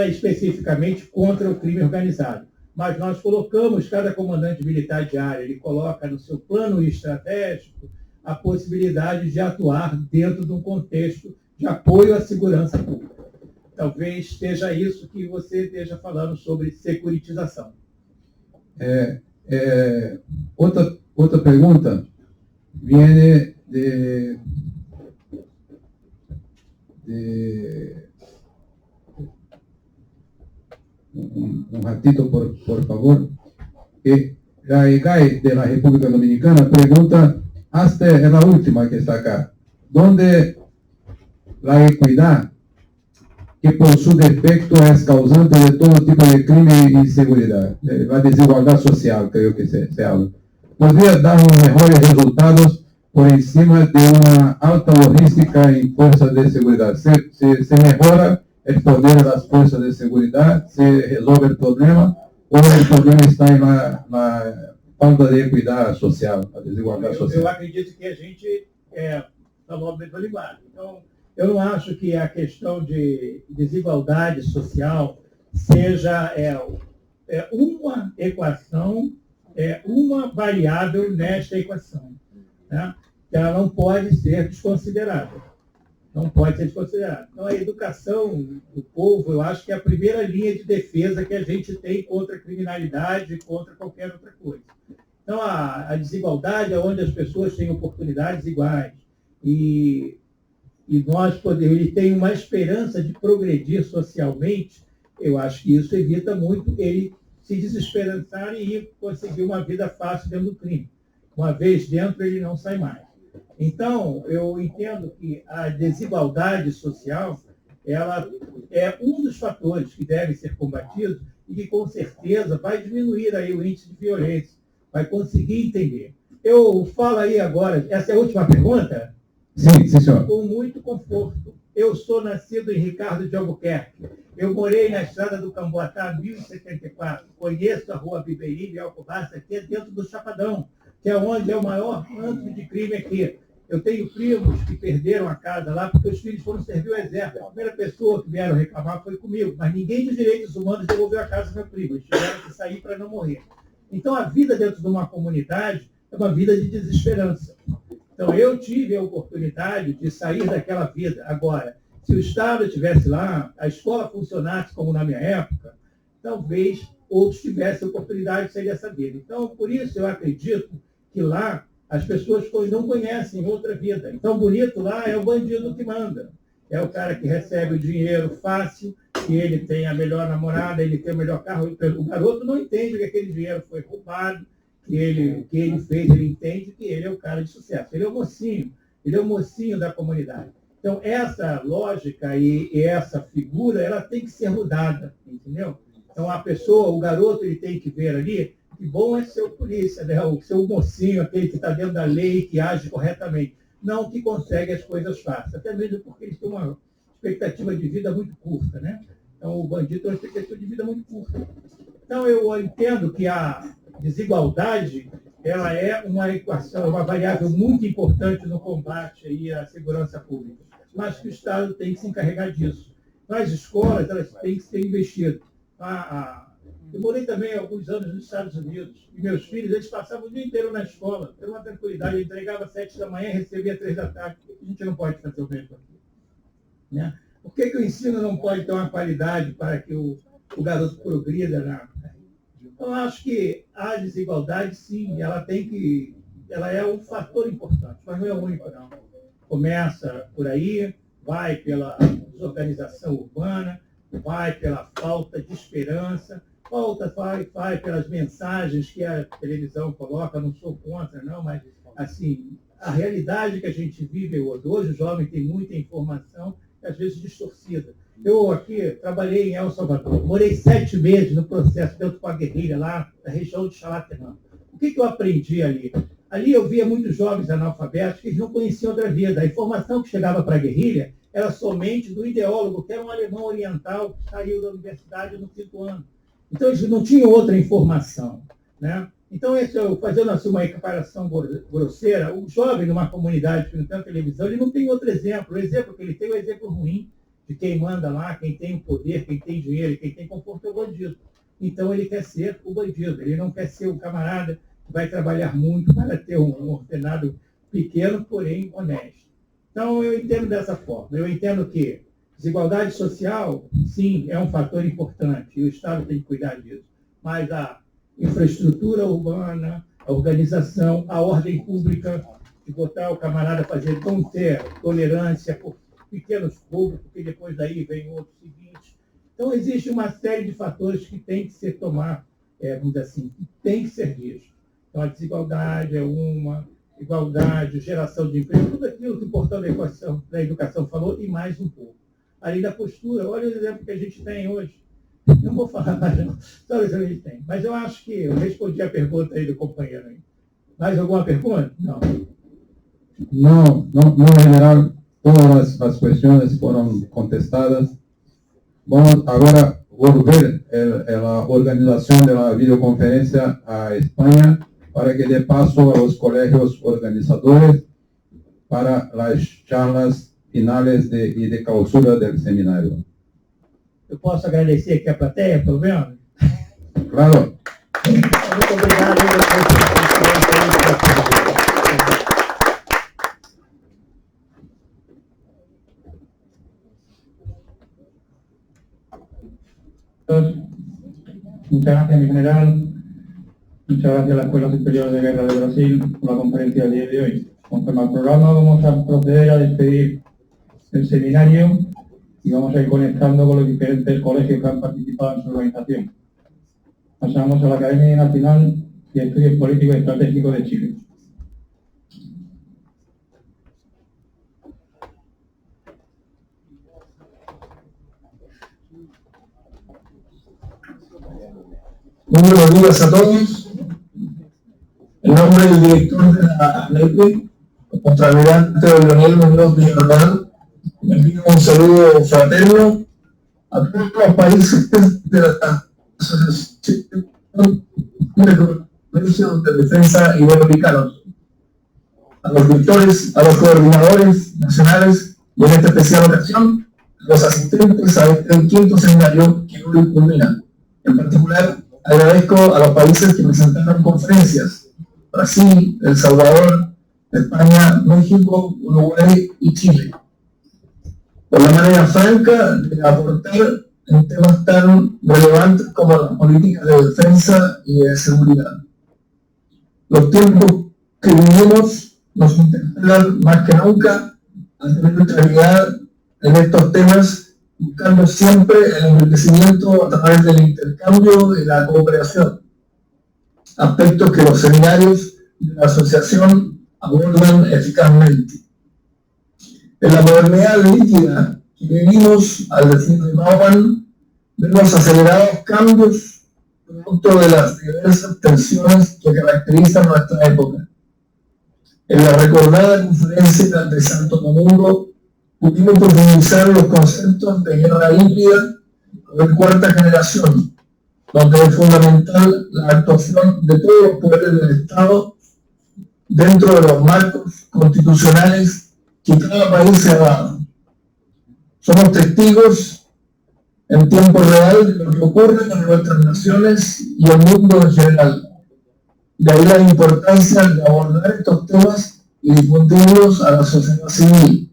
especificamente contra o crime organizado. Mas nós colocamos, cada comandante militar de área, ele coloca no seu plano estratégico a possibilidade de atuar dentro de um contexto de apoio à segurança pública. Talvez seja isso que você esteja falando sobre securitização. Outra pergunta viene de un ratito, por favor. La EGAE de la República Dominicana pregunta, hasta es la última que está acá, ¿dónde la equidad, que por su defecto es causante de todo tipo de crimen e inseguridad, la desigualdad social, creo que se habla, podría dar mejores resultados por encima de una alta logística en fuerzas de seguridad? Se mejora el poder de las fuerzas de seguridad, se resuelve el problema, o el problema está en la falta de equidad social, a desigualdad social? Eu acredito que a gente falou a mesma linguagem. Então, eu não acho que a questão de desigualdade social seja uma equação, uma variável nesta equação, né? Ela não pode ser desconsiderada. Não pode ser desconsiderada. Então, a educação do povo, eu acho que é a primeira linha de defesa que a gente tem contra a criminalidade e contra qualquer outra coisa. Então, a desigualdade é onde as pessoas têm oportunidades iguais e ele tem uma esperança de progredir socialmente. Eu acho que isso evita muito ele se desesperançar e conseguir uma vida fácil dentro do crime. Uma vez dentro, ele não sai mais. Então, eu entendo que a desigualdade social ela é um dos fatores que deve ser combatido e que, com certeza, vai diminuir aí o índice de violência, vai conseguir entender. Eu falo aí agora, essa é a última pergunta? Sim, senhor. Com muito conforto. Eu sou nascido em Ricardo de Albuquerque. Eu morei na estrada do Camboatá, 1074. Conheço a rua Biberi e Alcobaça, que é dentro do Chapadão, que é onde é o maior âmbito de crime aqui. Eu tenho primos que perderam a casa lá porque os filhos foram servir o exército. A primeira pessoa que vieram reclamar foi comigo, mas ninguém dos direitos humanos devolveu a casa do meu primo. Eles tiveram que sair para não morrer. Então, a vida dentro de uma comunidade é uma vida de desesperança. Então, eu tive a oportunidade de sair daquela vida. Agora, se o Estado estivesse lá, a escola funcionasse como na minha época, talvez outros tivessem a oportunidade de sair dessa vida. Então, por isso, eu acredito que lá as pessoas não conhecem outra vida. Então, bonito lá é o bandido que manda. É o cara que recebe o dinheiro fácil, que ele tem a melhor namorada, ele tem o melhor carro. O garoto não entende que aquele dinheiro foi roubado, que ele fez, ele entende que ele é o cara de sucesso. Ele é o mocinho da comunidade. Então, essa lógica e essa figura, ela tem que ser mudada, entendeu? Então, a pessoa, o garoto, ele tem que ver ali que bom é ser o polícia, né? O seu mocinho, aquele que está dentro da lei, que age corretamente. Não que consegue as coisas fáceis, até mesmo porque eles têm uma expectativa de vida muito curta, né? Então, o bandido tem uma expectativa de vida muito curta. Então, eu entendo que a desigualdade, ela é uma equação, uma variável muito importante no combate aí à segurança pública. mas que o Estado tem que se encarregar disso. As escolas, elas têm que ser investidas. Eu morei também alguns anos nos Estados Unidos, e meus filhos, eles passavam o dia inteiro na escola, era uma tranquilidade, eu entregava às 7 da manhã e recebia às 3 da tarde. A gente não pode fazer o mesmo aqui, né? Por que o ensino não pode ter uma qualidade para que o garoto progrida na... Então, acho que a desigualdade, sim, ela é um fator importante, mas não é o único, não. Começa por aí, vai pela desorganização urbana, vai pela falta de esperança, vai pelas mensagens que a televisão coloca, não sou contra, não, mas, assim, a realidade que a gente vive hoje, o jovem tem muita informação, às vezes distorcida. Eu aqui trabalhei em El Salvador, morei 7 meses no processo dentro com a guerrilha lá, na região de Xalatenango. O que eu aprendi ali? Ali eu via muitos jovens analfabetos que eles não conheciam outra vida. A informação que chegava para a guerrilha era somente do ideólogo, que era um alemão oriental que saiu da universidade no 5º ano. Então eles não tinham outra informação, né? Então, fazendo assim uma comparação grosseira, o jovem numa comunidade que não tem televisão, ele não tem outro exemplo. O exemplo que ele tem é o exemplo ruim de quem manda lá, quem tem o poder, quem tem dinheiro e quem tem conforto é o bandido. Então, ele quer ser o bandido, ele não quer ser o camarada que vai trabalhar muito para ter um ordenado pequeno, porém honesto. Então, eu entendo dessa forma. Eu entendo que desigualdade social, sim, é um fator importante e o Estado tem que cuidar disso. Mas a infraestrutura urbana, a organização, a ordem pública, de botar o camarada a fazer, não ter tolerância por pequenos roubos, porque depois daí vem outros seguintes. Então, existe uma série de fatores que tem que ser vamos dizer assim, que tem que ser visto. Então, a desigualdade é uma, igualdade, geração de emprego, tudo aquilo que o portal da educação falou e mais um pouco. Além da postura, olha o exemplo que a gente tem hoje. Não vou falar mais, não. Só isso que a gente tem. Mas eu acho que eu respondi a pergunta aí do companheiro. Aí. Mais alguma pergunta? Não. No, en general, todas las cuestiones fueron contestadas. Vamos ahora a volver la organización de la videoconferencia a España para que dé paso a los colegios organizadores para las charlas finales y de clausura del seminario. Eu posso agradecer aqui a plateia, pelo menos? Claro. Muito obrigado. Muchas gracias, mi general. Muchas gracias a la Escuela Superior de Guerra de Brasil por la conferencia del día de hoy. Conforme al programa, vamos a proceder a despedir el seminario y vamos a ir conectando con los diferentes colegios que han participado en su organización. Pasamos a la Academia Nacional de Estudios Políticos y Estratégicos de Chile. Muy buenos días a todos. En nombre del director de la ANEPE, contraalmirante Leonel Muñoz Villarreal, me envío un saludo fraterno a todos los países de la Asociación de Defensa Iberoamericanos, a los directores, a los coordinadores nacionales y en esta especial ocasión, a los asistentes a este 5º seminario que hoy culmina. En particular, agradezco a los países que presentaron conferencias: Brasil, El Salvador, España, México, Uruguay y Chile. Por la manera franca de aportar en temas tan relevantes como las políticas de defensa y de seguridad. Los tiempos que vivimos nos interpelan más que nunca a tener claridad en estos temas, buscando siempre el enriquecimiento a través del intercambio y la cooperación, aspectos que los seminarios de la asociación abordan eficazmente. En la modernidad líquida que vivimos, al decir de Bauman, vemos acelerados cambios producto de las diversas tensiones que caracterizan nuestra época. En la recordada conferencia de Santo Domingo pudimos profundizar los conceptos de guerra híbrida o de 4ª generación, donde es fundamental la actuación de todos los poderes del Estado dentro de los marcos constitucionales que cada país se ha dado. Somos testigos en tiempo real de lo que ocurre en nuestras naciones y el mundo en general. De ahí la importancia de abordar estos temas y difundirlos a la sociedad civil,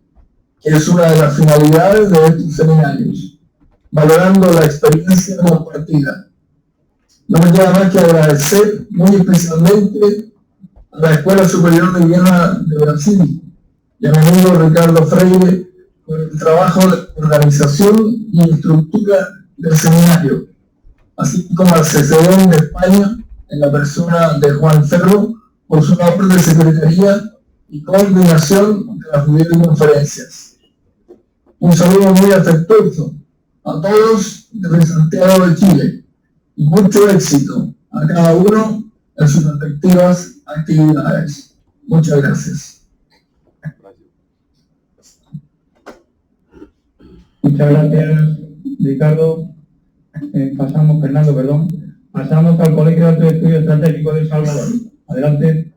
que es una de las finalidades de estos seminarios, valorando la experiencia compartida. No me queda más que agradecer muy especialmente a la Escuela Superior de Guerra de Brasil y a mi amigo Ricardo Freire por el trabajo de organización y estructura del seminario, así como al CCD de España, en la persona de Juan Ferro, por su labor de secretaría y coordinación de las videoconferencias. Un saludo muy afectuoso a todos desde Santiago de Chile y mucho éxito a cada uno en sus respectivas actividades. Muchas gracias. Muchas gracias, Ricardo. Pasamos al Colegio de Alto Estudio Estratégico de El Salvador. Adelante.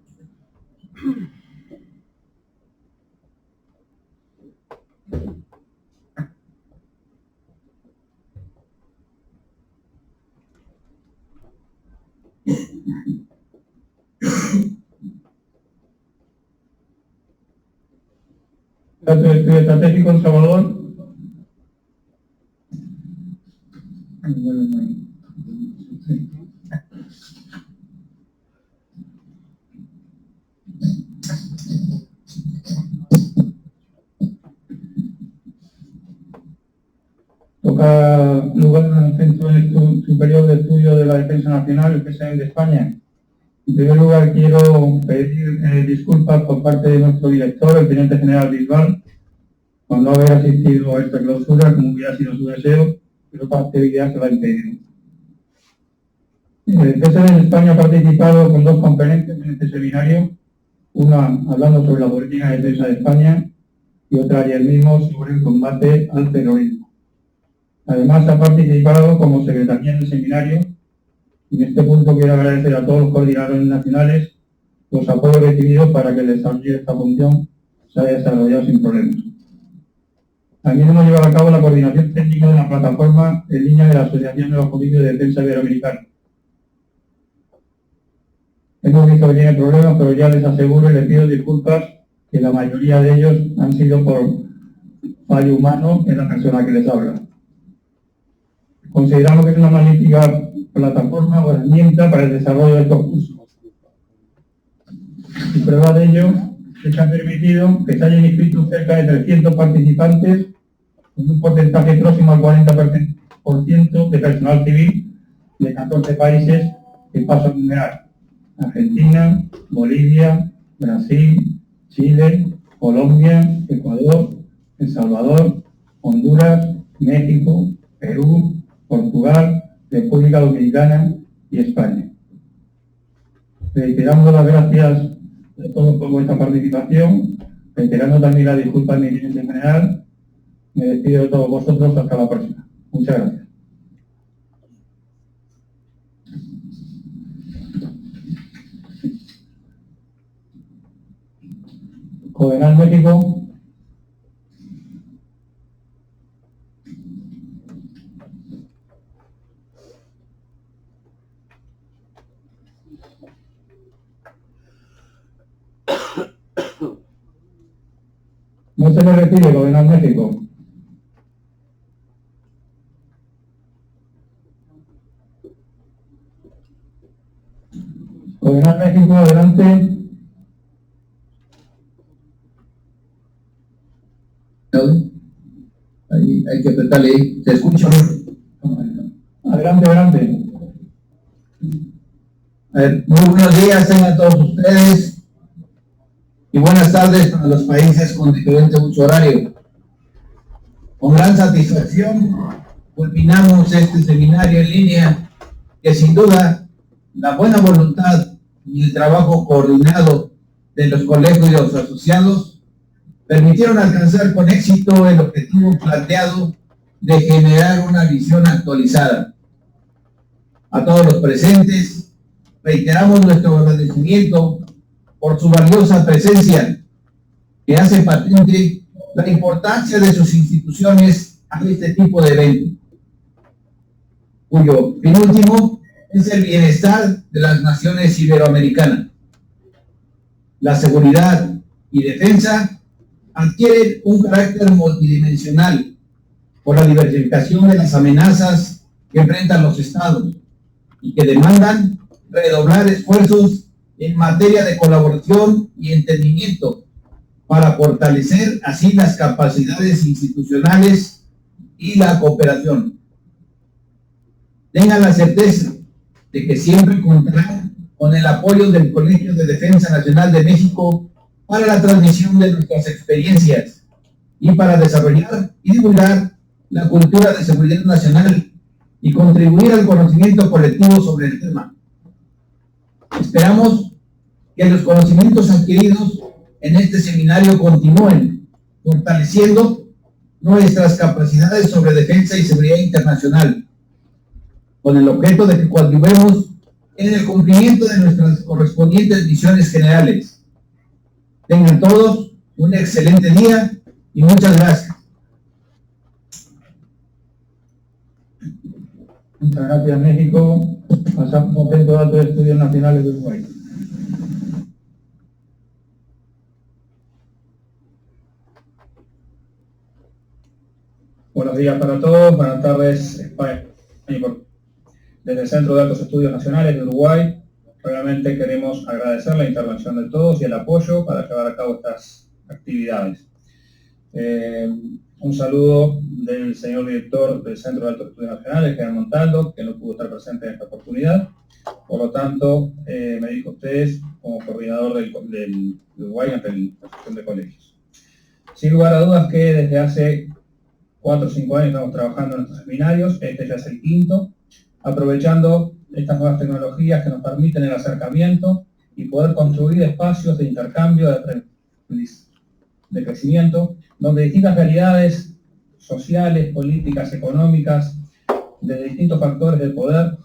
Alto Estudio Estratégico de El Salvador. Toca lugar en el Centro Superior de Estudio de la Defensa Nacional, el CSN de España. En primer lugar, quiero pedir disculpas por parte de nuestro director, el Teniente General Bisbal, por no haber asistido a esta clausura, como hubiera sido su deseo, pero otra actividad se la ha impedido. El CSN en España ha participado con dos conferencias en este seminario, una hablando sobre la política de defensa de España y otra ayer mismo sobre el combate al terrorismo. Además, ha participado como secretaria en el seminario y en este punto quiero agradecer a todos los coordinadores nacionales los apoyos recibidos para que el desarrollo de esta función se haya desarrollado sin problemas. También hemos llevado a cabo la coordinación técnica de la plataforma en línea de la Asociación de los Comités de Defensa Iberoamericana. Hemos visto que tiene problemas, pero ya les aseguro y les pido disculpas que la mayoría de ellos han sido por fallo humano en la persona que les habla. Consideramos que es una magnífica plataforma o herramienta para el desarrollo de estos cursos. Y prueba de ello es que ha permitido que se hayan inscrito cerca de 300 participantes, con un porcentaje próximo al 40% de personal civil de 14 países que paso a enumerar: Argentina, Bolivia, Brasil, Chile, Colombia, Ecuador, El Salvador, Honduras, México, Perú, Portugal, República Dominicana y España. Reiteramos las gracias a todos por vuestra participación, reiterando también la disculpa a mi dirigente general. Me despido de todos vosotros hasta la próxima. Muchas gracias. Codenal México. No se le recibe, Codenal México. Codenal México, adelante. Ahí hay que apretarle ahí. ¿Se escucha? Adelante, adelante. Muy buenos días a todos ustedes y buenas tardes para los países con diferente uso horario. Con gran satisfacción culminamos este seminario en línea que sin duda la buena voluntad y el trabajo coordinado de los colegios y los asociados permitieron alcanzar con éxito el objetivo planteado de generar una visión actualizada. A todos los presentes, reiteramos nuestro agradecimiento por su valiosa presencia, que hace patente la importancia de sus instituciones a este tipo de eventos, cuyo fin último es el bienestar de las naciones iberoamericanas. La seguridad y defensa adquieren un carácter multidimensional por la diversificación de las amenazas que enfrentan los estados y que demandan redoblar esfuerzos en materia de colaboración y entendimiento para fortalecer así las capacidades institucionales y la cooperación. Tengan la certeza de que siempre contarán con el apoyo del Colegio de Defensa Nacional de México para la transmisión de nuestras experiencias y para desarrollar y divulgar la cultura de seguridad nacional y contribuir al conocimiento colectivo sobre el tema. Esperamos que los conocimientos adquiridos en este seminario continúen fortaleciendo nuestras capacidades sobre defensa y seguridad internacional, con el objeto de que coadyuvemos en el cumplimiento de nuestras correspondientes misiones generales. Tengan todos un excelente día y muchas gracias. Muchas gracias, México. Pasamos al Centro de Datos de Estudios Nacionales de Uruguay. Buenos días para todos, buenas tardes, España. Desde el Centro de Datos de Estudios Nacionales de Uruguay, realmente queremos agradecer la intervención de todos y el apoyo para llevar a cabo estas actividades. Un saludo del señor director del Centro de Datos de Estudios Nacionales, Gerardo Montaldo, que no pudo estar presente en esta oportunidad. Por lo tanto, me dirijo a ustedes como coordinador del Uruguay ante la Asociación de Colegios. Sin lugar a dudas que desde hace 4 o 5 años estamos trabajando en estos seminarios, este ya es el quinto, aprovechando estas nuevas tecnologías que nos permiten el acercamiento y poder construir espacios de intercambio, de crecimiento, donde distintas realidades sociales, políticas, económicas, de distintos factores de poder,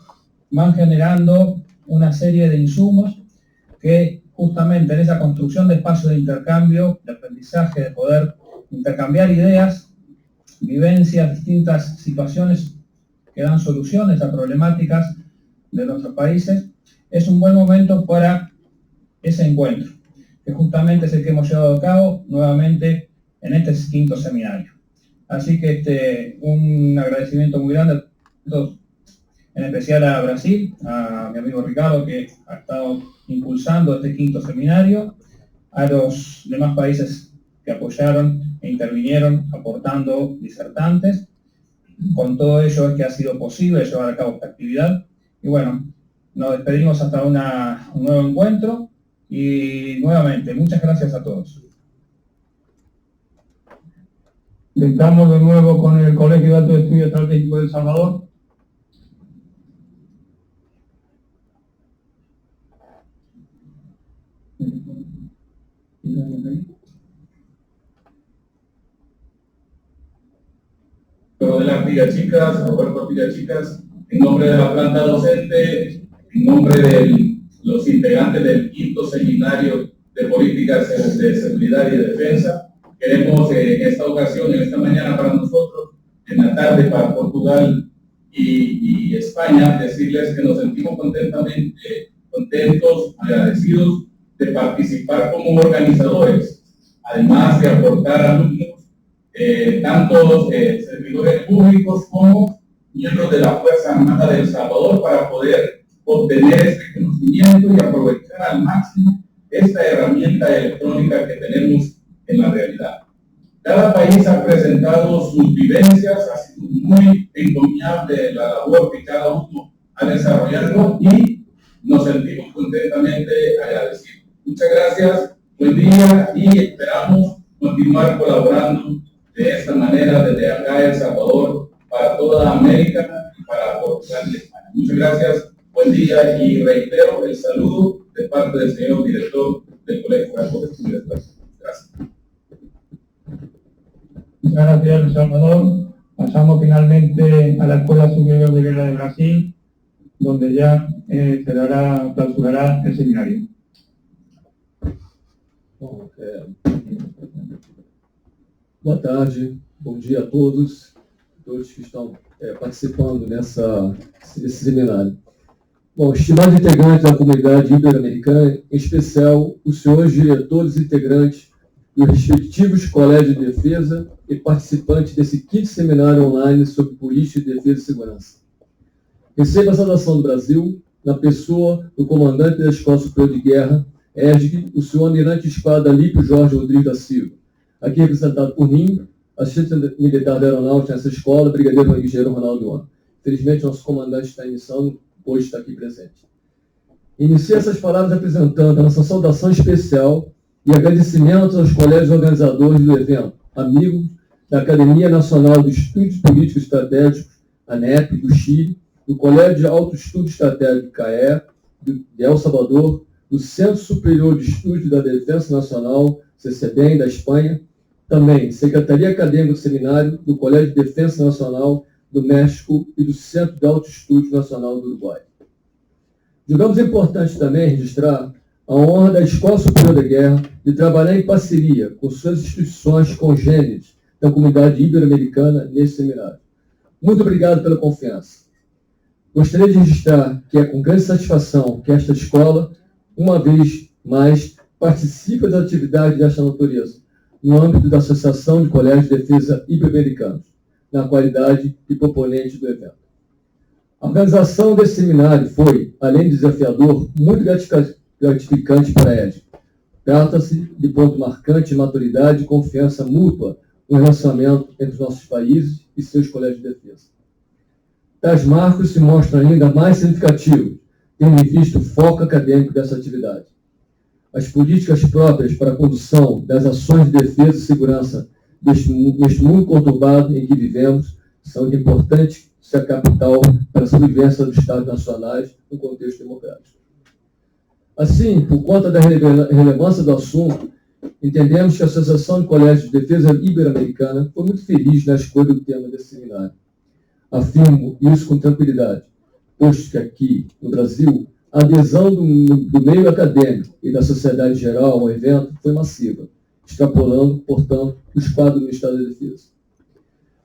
van generando una serie de insumos que justamente en esa construcción de espacios de intercambio, de aprendizaje, de poder intercambiar ideas, vivencias, distintas situaciones que dan soluciones a problemáticas de nuestros países, es un buen momento para ese encuentro, que justamente es el que hemos llevado a cabo nuevamente en este quinto seminario. Así que un agradecimiento muy grande a todos, en especial a Brasil, a mi amigo Ricardo, que ha estado impulsando este quinto seminario, a los demás países que apoyaron e intervinieron aportando disertantes. Con todo ello es que ha sido posible llevar a cabo esta actividad. Y bueno, nos despedimos hasta un nuevo encuentro y nuevamente, muchas gracias a todos. Estamos de nuevo con el Colegio de Datos de Estudios Estratégicos de El Salvador. De las Chicas, Roberto Chicas, en nombre de la planta docente, en nombre de los integrantes del quinto seminario de políticas de seguridad y defensa, queremos en esta ocasión, en esta mañana para nosotros, en la tarde para Portugal y España, decirles que nos sentimos contentos, agradecidos de participar como organizadores, además de aportar alumnos, tanto servidores públicos como miembros de la Fuerza Armada de El Salvador, para poder obtener este conocimiento y aprovechar al máximo esta herramienta electrónica que tenemos en la realidad. Cada país ha presentado sus vivencias, ha sido muy encomiable la labor que cada uno ha desarrollado y nos sentimos completamente agradecidos. Muchas gracias, buen día y esperamos continuar colaborando de esta manera desde acá El Salvador para toda América y para Portugal y España. Muchas gracias, buen día y reitero el saludo de parte del señor director del Colegio de Estudios. Gracias. Muchas gracias, El Salvador. Pasamos finalmente a la Escuela Superior de Guerra de Brasil, donde ya se clausurará el seminario. Boa tarde, bom dia a todos que estão participando desse seminário. Bom, estimados integrantes da comunidade ibero-americana, em especial os senhores diretores e integrantes dos respectivos colégios de defesa e participantes desse 5º seminário online sobre política de defesa e segurança. Receba a saudação do Brasil, na pessoa do comandante da Escola Superior de Guerra, ESG, o senhor Almirante de Esquadra Alípio Jorge Rodrigues da Silva, aqui representado por mim, assistente militar da aeronáutica nessa escola, brigadeiro engenheiro Ronaldo Ono. Infelizmente, nosso comandante está em missão, hoje está aqui presente. Inicio essas palavras apresentando a nossa saudação especial e agradecimento aos colégios organizadores do evento, amigos da Academia Nacional de Estudos Políticos Estratégicos, ANEP, do Chile, do Colégio de Alto Estudo Estratégico, CAE, de El Salvador, do Centro Superior de Estudos da Defesa Nacional, CCBEM, da Espanha, também Secretaria Acadêmica do Seminário, do Colégio de Defesa Nacional do México e do Centro de Alto Estudo Nacional do Uruguai. Julgamos importante também registrar a honra da Escola Superior da Guerra de trabalhar em parceria com suas instituições congêneres da comunidade ibero-americana nesse seminário. Muito obrigado pela confiança. Gostaria de registrar que é com grande satisfação que esta escola, uma vez mais, participa das atividades desta natureza, no âmbito da Associação de Colégios de Defesa Ibero-Americanos, na qualidade de proponente do evento. A organização desse seminário foi, além de desafiador, muito gratificante para a ESG. Trata-se de ponto marcante de maturidade e confiança mútua no relacionamento entre os nossos países e seus colégios de defesa. Tais marcos se mostram ainda mais significativos, tendo em vista o foco acadêmico dessa atividade. As políticas próprias para a condução das ações de defesa e segurança neste mundo conturbado em que vivemos são de importante capital para a sobrevivência dos Estados nacionais no contexto democrático. Assim, por conta da relevância do assunto, entendemos que a Associação de Colégios de Defesa Ibero-Americana foi muito feliz na escolha do tema desse seminário. Afirmo isso com tranquilidade, posto que aqui, no Brasil, a adesão do meio acadêmico e da sociedade em geral ao evento foi massiva, extrapolando, portanto, os quadros do Ministério da Defesa.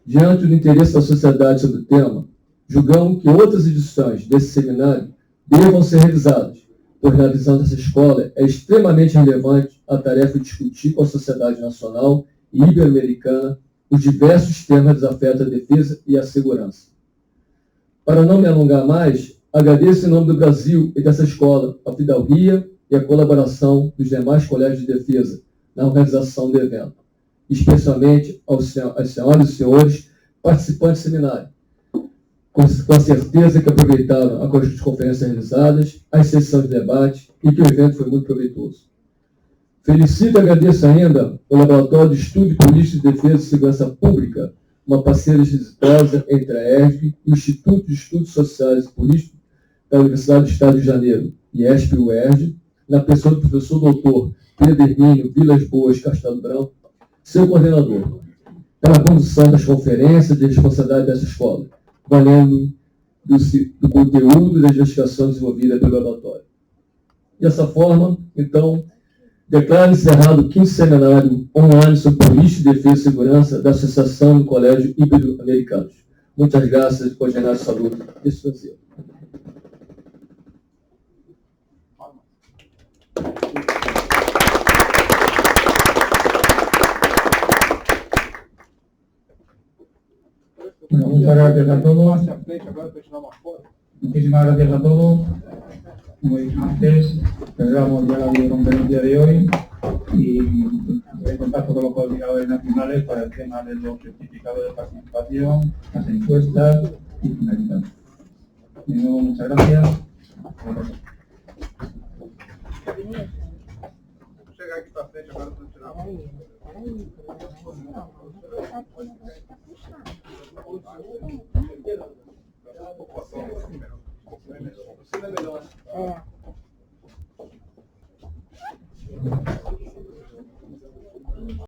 Diante do interesse da sociedade sobre o tema, julgamos que outras edições desse seminário devam ser revisadas, pois na visão dessa escola é extremamente relevante a tarefa de discutir com a sociedade nacional e ibero-americana os diversos temas que afetam a defesa e a segurança. Para não me alongar mais, agradeço em nome do Brasil e dessa escola a fidalguia e a colaboração dos demais colégios de defesa na organização do evento, especialmente às senhoras e senhores participantes do seminário, com a certeza que aproveitaram as conferências realizadas, as sessões de debate e que o evento foi muito proveitoso. Felicito e agradeço ainda o Laboratório de Estudo de Política de Defesa e Segurança Pública, uma parceria exitosa entre a ESG e o Instituto de Estudos Sociais e Políticos da Universidade do Estado de Janeiro, IESP e UERJ, na pessoa do professor doutor Pedro Hermínio Vilas Boas Castelo Branco, seu coordenador, pela condução das conferências de responsabilidade dessa escola, valendo do conteúdo e da investigação desenvolvida pelo laboratório. Dessa forma, então, declaro encerrado o 5º seminário online sobre política, defesa e segurança da Associação do Colégio Ibero-Americanos. Muitas graças, coordenador de saúde desse Brasil. Bueno, muchas gracias a todos. Muchísimas gracias a todos. Como dije antes, cerramos ya la videoconferencia de hoy y estoy en contacto con los coordinadores nacionales para el tema de los certificados de participación, las encuestas y finalizar. De nuevo, muchas gracias. Chegar aqui para frente agora para tirar É.